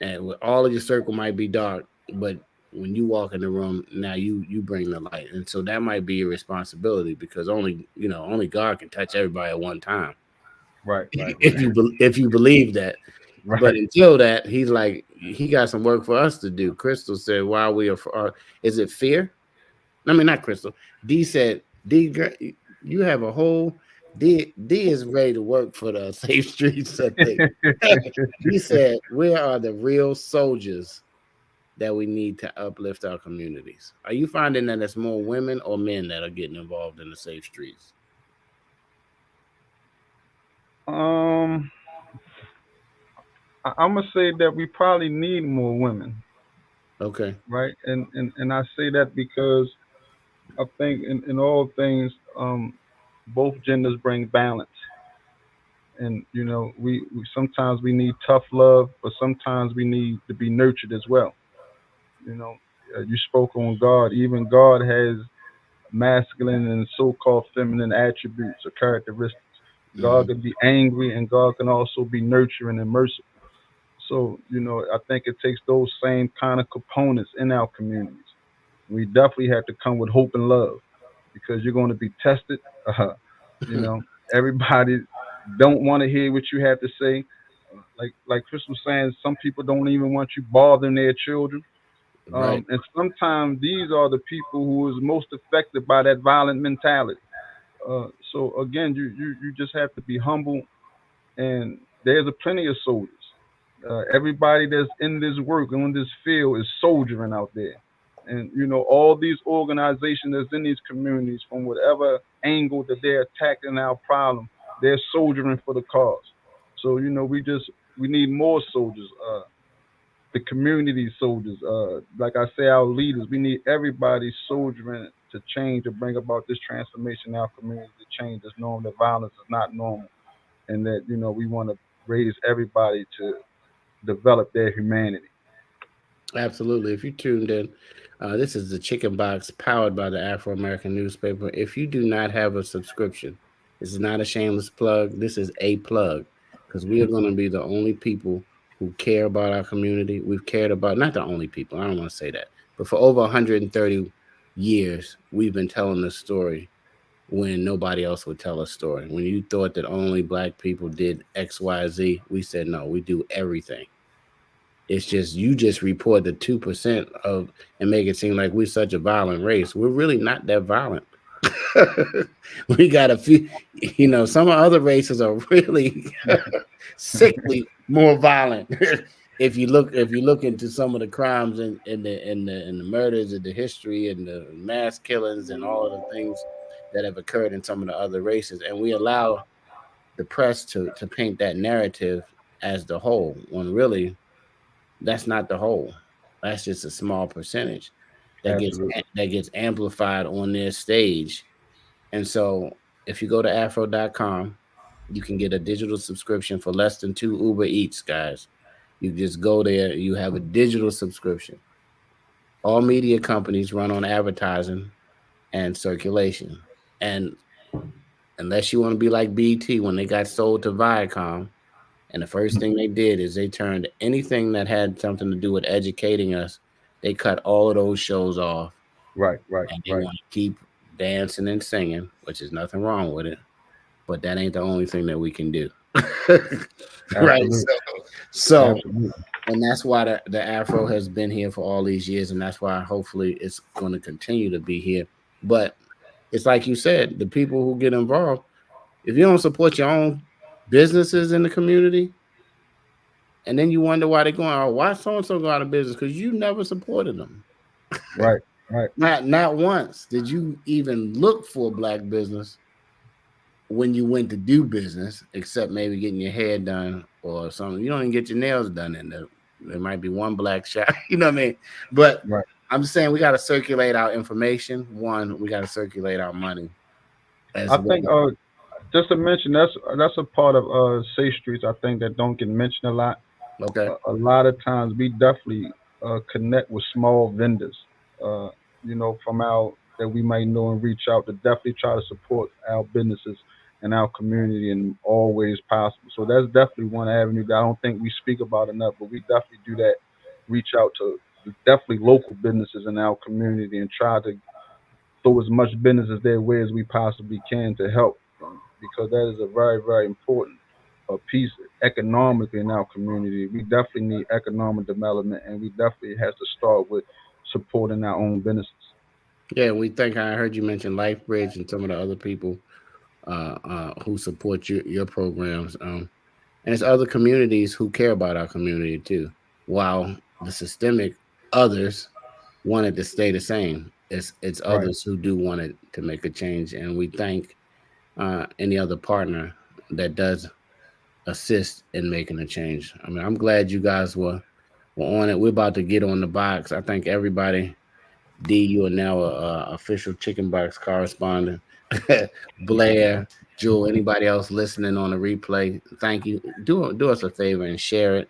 And all of your circle might be dark, but when you walk in the room, now you bring the light. And so that might be your responsibility, because only God can touch everybody at one time. Right, right, If you believe that. right. But until that, he's like, he got some work for us to do. Crystal said, "Why we are? Is it fear? I mean, not Crystal. D said, D, you have a whole D is ready to work for the Safe Streets. I think." He said, "Where are the real soldiers that we need to uplift our communities?" Are you finding that it's more women or men that are getting involved in the Safe Streets? um, I'm gonna say that we probably need more women, Okay. right? And I say that because I think in all things, both genders bring balance. And we sometimes we need tough love, but sometimes we need to be nurtured as well. You know, you spoke on God. Even God has masculine and so-called feminine attributes or characteristics. God Hmm. can be angry, and God can also be nurturing and merciful. So I think it takes those same kind of components in our communities. We definitely have to come with hope and love, because you're going to be tested. You know, everybody don't want to hear what you have to say. Like Chris was saying, some people don't even want you bothering their children. Right. And sometimes these are the people who is most affected by that violent mentality. So again, you just have to be humble, and there's a plenty of soldiers. Everybody that's in this work on this field is soldiering out there, and all these organizations that's in these communities, from whatever angle that they're attacking our problem, they're soldiering for the cause. So we need more soldiers. The community soldiers, like I say, our leaders. We need everybody soldiering to change, to bring about this transformation in our community, to change this norm that violence is not normal, and that we want to raise everybody to develop their humanity. Absolutely. If you tuned in, this is the Chicken Box powered by the Afro American newspaper. If you do not have a subscription, this is not a shameless plug. This is a plug, because we are going to be the only people who care about our community. We've cared about, not the only people, I don't want to say that, but for over 130 years, we've been telling this story when nobody else would tell a story. When you thought that only black people did XYZ, we said, no, we do everything. It's just you just report the 2% of and make it seem like we're such a violent race. We're really not that violent. We got a few, some other races are really sickly more violent. if you look into some of the crimes and the murders and the history and the mass killings and all of the things that have occurred in some of the other races, and we allow the press to paint that narrative as the whole, when really that's not the whole. That's just a small percentage Absolutely. that gets amplified on their stage. And so if you go to afro.com, you can get a digital subscription for less than 2 Uber Eats, guys. You just go there, you have a digital subscription. All media companies run on advertising and circulation. And unless you want to be like BT when they got sold to Viacom, and the first thing they did is they turned anything that had something to do with educating us, they cut all of those shows off, Right, right, and they right. want to keep dancing and singing, which is nothing wrong with it, but that ain't the only thing that we can do. Right. Absolutely. So Absolutely. and that's why the Afro has been here for all these years, and that's why hopefully it's going to continue to be here. But it's like you said, the people who get involved, if you don't support your own businesses in the community, and then you wonder why they're going, oh, why so and so go out of business? Because you never supported them. Right, right. Not once did you even look for a black business when you went to do business, except maybe getting your hair done or something. You don't even get your nails done in there. There might be one black shop, you know what I mean? But Right. I'm just saying we got to circulate our information. One, we got to circulate our money as I well. think just to mention that's a part of Safe Streets I think that don't get mentioned a lot. Okay. A lot of times we definitely connect with small vendors, uh, from our that we might know and reach out to definitely try to support our businesses and our community in all ways possible. So that's definitely one avenue that I don't think we speak about enough, but we definitely do that. Reach out to definitely local businesses in our community and try to throw as much business their way as we possibly can to help them because that is a very, very important piece economically in our community. We definitely need economic development and we definitely have to start with supporting our own businesses. Yeah, we think I heard you mention LifeBridge and some of the other people who support your programs. And it's other communities who care about our community too. While the systemic others want it to stay the same, it's Right. others who do want it to make a change, and we thank any other partner that does assist in making a change. I mean, I'm glad you guys were on it. We're about to get on the box. I thank everybody. D, you are now a official Chicken Box correspondent. Blair, Jewel, anybody else listening on the replay, thank you. Do us a favor and share it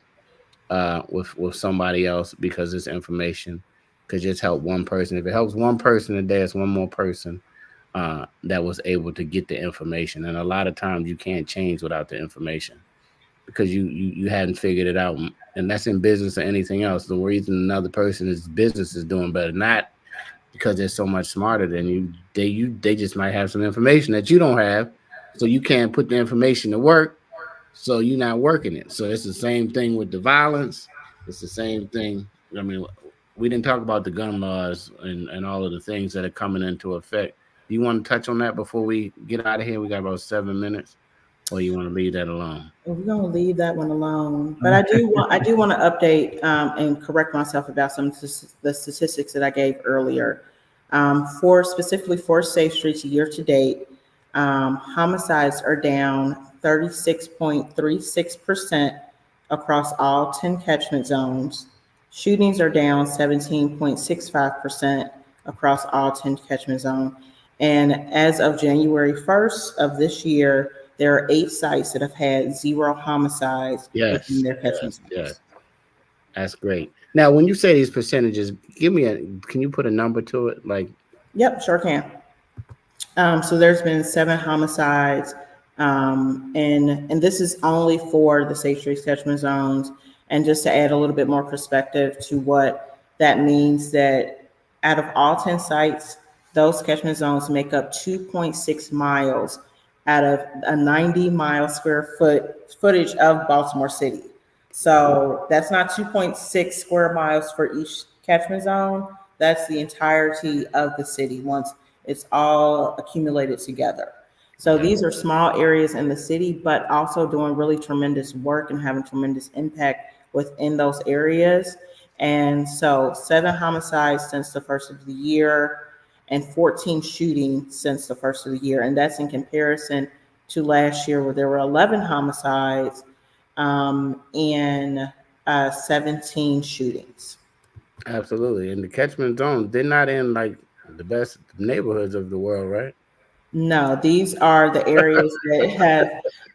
with somebody else because this information could just help one person. If it helps one person today, it's one more person that was able to get the information. And a lot of times you can't change without the information because you hadn't figured it out. And that's in business or anything else. The reason another person's business is doing better, not because they're so much smarter than you. They just might have some information that you don't have, so you can't put the information to work. So you're not working it. So it's the same thing with the violence. It's the same thing. I mean, we didn't talk about the gun laws and all of the things that are coming into effect. Do you want to touch on that before we get out of here? We got about 7 minutes, or you want to leave that alone? We're going to leave that one alone, but I do want to update and correct myself about some of the statistics that I gave earlier. For specifically for Safe Streets year to date, homicides are down 36.36% across all 10 catchment zones. Shootings are down 17.65% across all 10 catchment zones. And as of January 1st of this year, there are 8 sites that have had 0 homicides within their catchment zones. Yes. That's great. Now, when you say these percentages, can you put a number to it? Like, Yep, sure can. So there's been 7 homicides, and this is only for the Safe Streets catchment zones. And just to add a little bit more perspective to what that means, that out of all 10 sites, those catchment zones make up 2.6 miles out of a 90-mile square footage of Baltimore City. So that's not 2.6 square miles for each catchment zone. That's the entirety of the city once it's all accumulated together. So these are small areas in the city, but also doing really tremendous work and having tremendous impact within those areas. And so 7 homicides since the first of the year and 14 shootings since the first of the year. And that's in comparison to last year where there were 11 homicides and 17 shootings. Absolutely. And the catchment zones, they're not in like the best neighborhoods of the world, right? No, these are the areas that have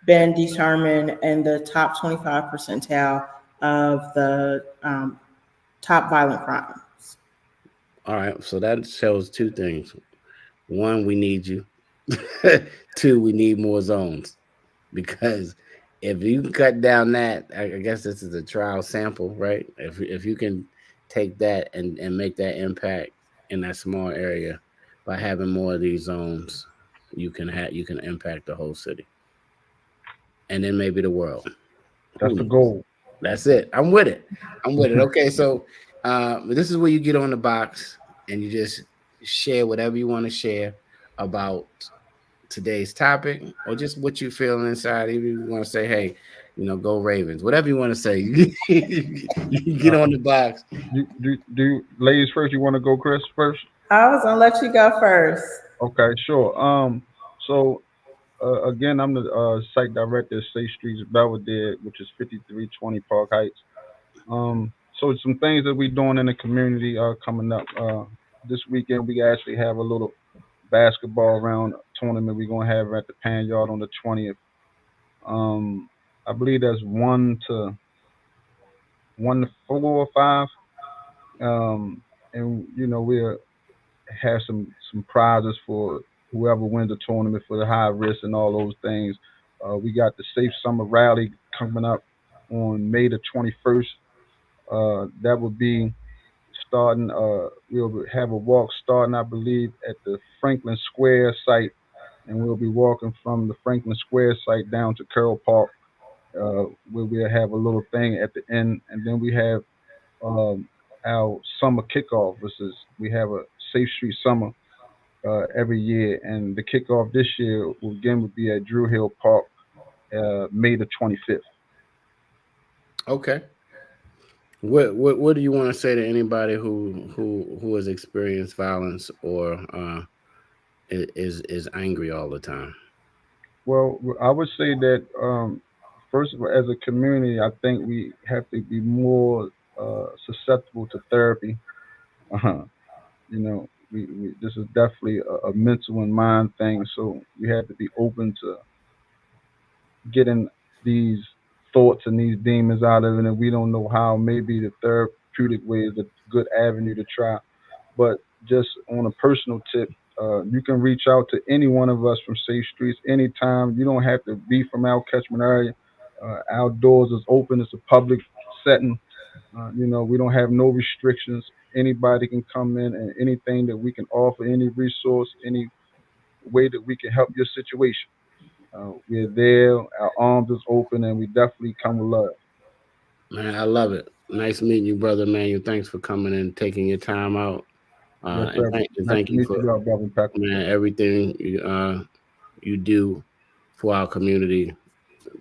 been determined in the top 25 percentile of the top violent crimes. All right. So that shows two things. One, we need you. Two, we need more zones. Because if you can cut down that, I guess this is a trial sample, right? If you can take that and make that impact in that small area by having more of these zones, you can impact the whole city. And then maybe the world. That's the goal. That's it. I'm with it. Okay, so this is where you get on the box and you just share whatever you want to share about today's topic or just what you feel inside. If you want to say, hey, go Ravens, whatever you want to say, you can get on the box. Do ladies first? You want to go, Chris, first? I was gonna let you go first. Okay, sure. So again, I'm the site director of Safe Streets Belvedere, which is 5320 Park Heights. So some things that we're doing in the community are coming up. This weekend, we actually have a little basketball round tournament we're gonna have at the Pan Yard on the 20th. I believe that's 1 to 4 or 5. And we'll have some prizes for whoever wins the tournament for the high risk and all those things. We got the Safe Summer Rally coming up on May the 21st. That will be starting. We'll have a walk starting, I believe, at the Franklin Square site, and we'll be walking from the Franklin Square site down to Carroll Park, where we'll have a little thing at the end, and then we have our summer kickoff, which is we have a Safe Street Summer every year, and the kickoff this year will be at Drew Hill Park, May the 25th. Okay. What do you want to say to anybody who has experienced violence or is angry all the time? Well, I would say that first of all, as a community, I think we have to be more susceptible to therapy. This is definitely a mental and mind thing, so we have to be open to getting these thoughts and these demons out of it, and we don't know how. Maybe the therapeutic way is a good avenue to try. But just on a personal tip, you can reach out to any one of us from Safe Streets anytime. You don't have to be from our catchment area. Our doors is open. It's a public setting. We don't have no restrictions. Anybody can come in, and anything that we can offer, any resource, any way that we can help your situation. We're there. Our arms is open, and we definitely come with love. Man, I love it. Nice meeting you, brother Manuel. Thanks for coming and taking your time out. Yes, sir. And thank you for brother Pecker. man everything you do for our community.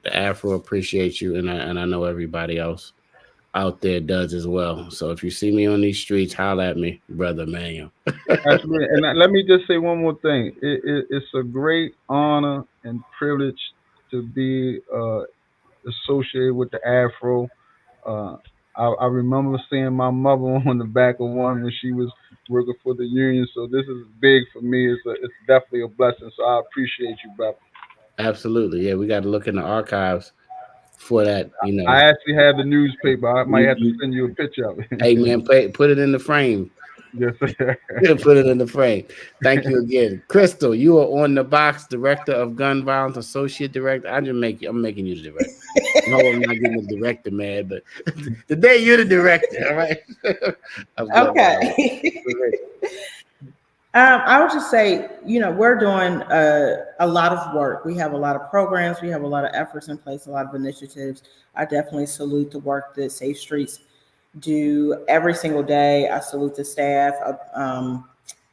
The Afro appreciates you, and I know everybody else out there does as well. So if you see me on these streets, holler at me, brother Manuel. Absolutely. And let me just say one more thing. It's a great honor and privilege to be associated with the Afro. I remember seeing my mother on the back of one when she was working for the union. So this is big for me. It's definitely a blessing. So I appreciate you, brother. Absolutely. Yeah, we got to look in the archives for that. I actually have the newspaper. I might have to send you a picture of it. Hey, man, put it in the frame. Yes, sir. Put it in the frame. Thank you again. Crystal, you are on the box, director of gun violence, associate director. I'm making you the director. No, I'm not getting the director, man, but today you're the director, all right? Okay. I would just say, we're doing a lot of work. We have a lot of programs. We have a lot of efforts in place, a lot of initiatives. I definitely salute the work that Safe Streets do every single day. I salute the staff.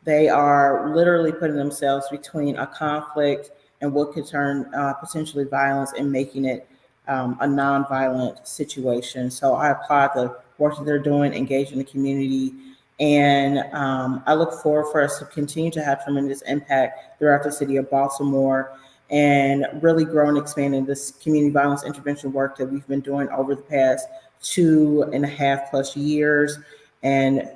They are literally putting themselves between a conflict and what could turn potentially violence and making it a nonviolent situation. So I applaud the work that they're doing, engaging the community, and I look forward for us to continue to have tremendous impact throughout the city of Baltimore and really grow and expand in this community violence intervention work that we've been doing over the past 2.5+ years, and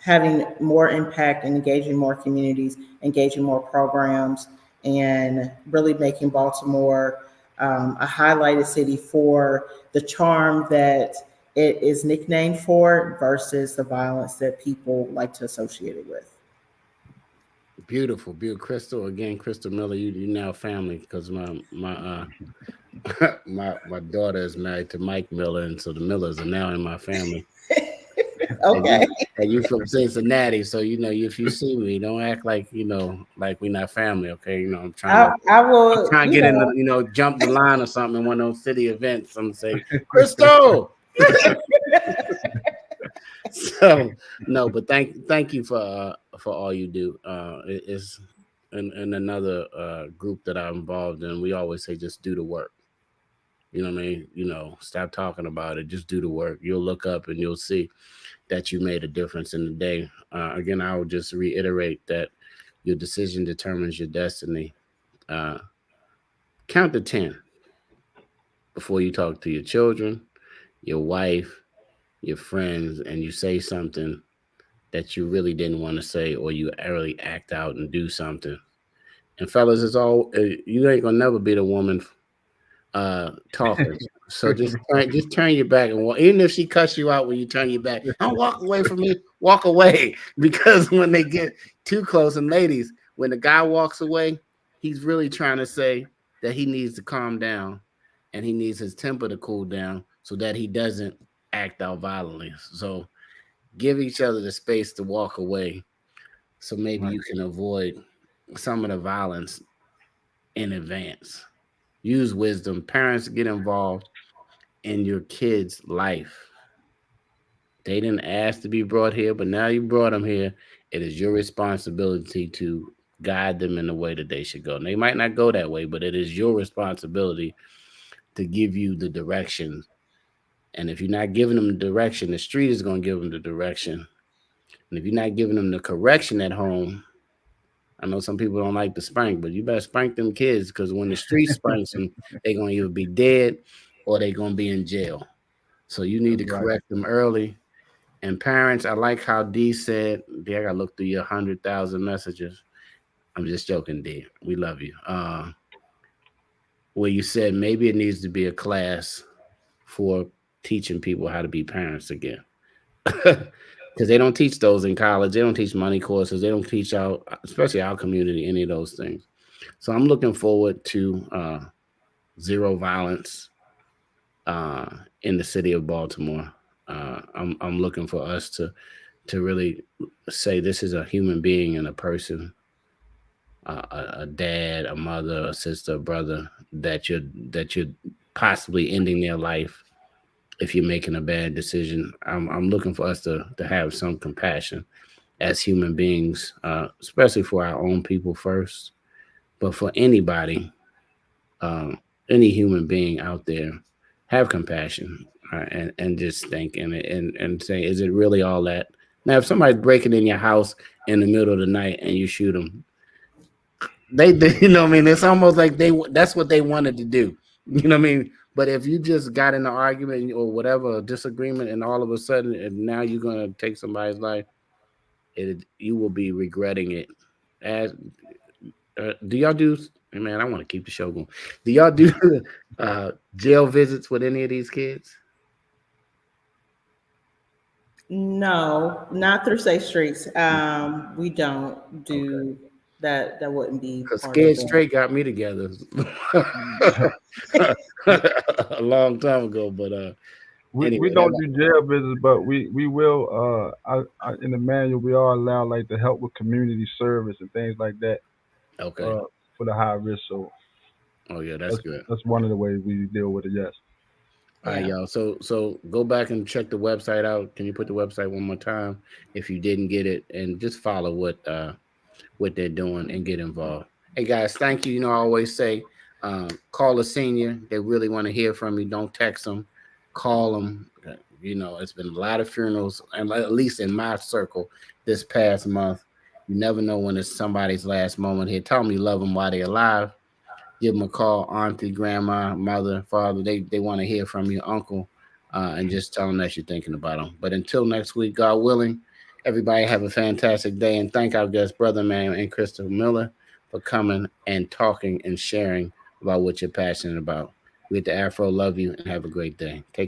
having more impact and engaging more communities, engaging more programs, and really making Baltimore a highlighted city for the charm that it is nicknamed for versus the violence that people like to associate it with. Beautiful, beautiful. Crystal, again, Crystal Miller, you now family, because my my daughter is married to Mike Miller, and so the Millers are now in my family. Okay. And you from Cincinnati, so if you see me, don't act like like we're not family, okay? I'm trying I will to get in the jump the line or something in one of those city events. I'm say, Crystal. So no, but thank you for all you do. It's in another group that I'm involved in. We always say just do the work. You know what I mean? Stop talking about it. Just do the work. You'll look up and you'll see that you made a difference in the day. Again, I would just reiterate that your decision determines your destiny. Count to 10 before you talk to your children, your wife, your friends, and you say something that you really didn't want to say, or you really act out and do something. And fellas, you ain't gonna never be the woman talking. So just turn your back and walk. Even if she cuss you out when you turn your back, don't walk away from me. Walk away, because when they get too close, and ladies, when the guy walks away, he's really trying to say that he needs to calm down and he needs his temper to cool down so that he doesn't act out violently. So give each other the space to walk away, so maybe you can avoid some of the violence in advance. Use wisdom. Parents, get involved in your kids' life. They didn't ask to be brought here, but now you brought them here. It is your responsibility to guide them in the way that they should go. And they might not go that way, but it is your responsibility to give you the direction. And if you're not giving them the direction, the street is going to give them the direction. And if you're not giving them the correction at home, I know some people don't like to spank, but you better spank them kids, because when the street spanks them, they're going to either be dead or they're going to be in jail. So you need to correct them early. And parents, I like how D said, D, I got to look through your 100,000 messages. I'm just joking, D. We love you. Where you said maybe it needs to be a class for teaching people how to be parents again. Because they don't teach those in college. They don't teach money courses. They don't teach especially our community, any of those things. So I'm looking forward to zero violence in the city of Baltimore. I'm looking for us to really say this is a human being and a person, a dad, a mother, a sister, a brother, that you're possibly ending their life if you're making a bad decision. I'm looking for us to have some compassion as human beings, especially for our own people first, but for anybody, any human being out there, have compassion, and just think and say, is it really all that? Now, if somebody's breaking in your house in the middle of the night and you shoot them, they what I mean? It's almost like that's what they wanted to do. You know what I mean? But if you just got in an argument or whatever, a disagreement, and all of a sudden, and now you're gonna take somebody's life, you will be regretting it. As do y'all do? Man, I want to keep the show going. Do y'all do jail visits with any of these kids? No, not through Safe Streets. We don't do that. That wouldn't be Because part Scared of it. Straight got me together a long time ago. But We anyway, don't do jail visits, but we will. In the manual, we are allowed like to help with community service and things like that okay. for the high risk. So Oh yeah, that's good. that's one of the ways we deal with it. Yes. All right, y'all. So go back and check the website out. Can you put the website one more time if you didn't get it, and just follow what they're doing and get involved. Hey guys, thank you. I always say Call a senior. They really want to hear from you. Don't text them. Call them. You know, it's been a lot of funerals, and at least in my circle this past month. You never know when it's somebody's last moment here. Tell them you love them while they're alive. Give them a call, auntie, grandma, mother, father. They want to hear from you, uncle, and just tell them that you're thinking about them. But until next week, God willing, everybody have a fantastic day. And thank our guest, Brother Man and Christopher Miller, for coming and talking and sharing about what you're passionate about. We at the Afro love you and have a great day. Take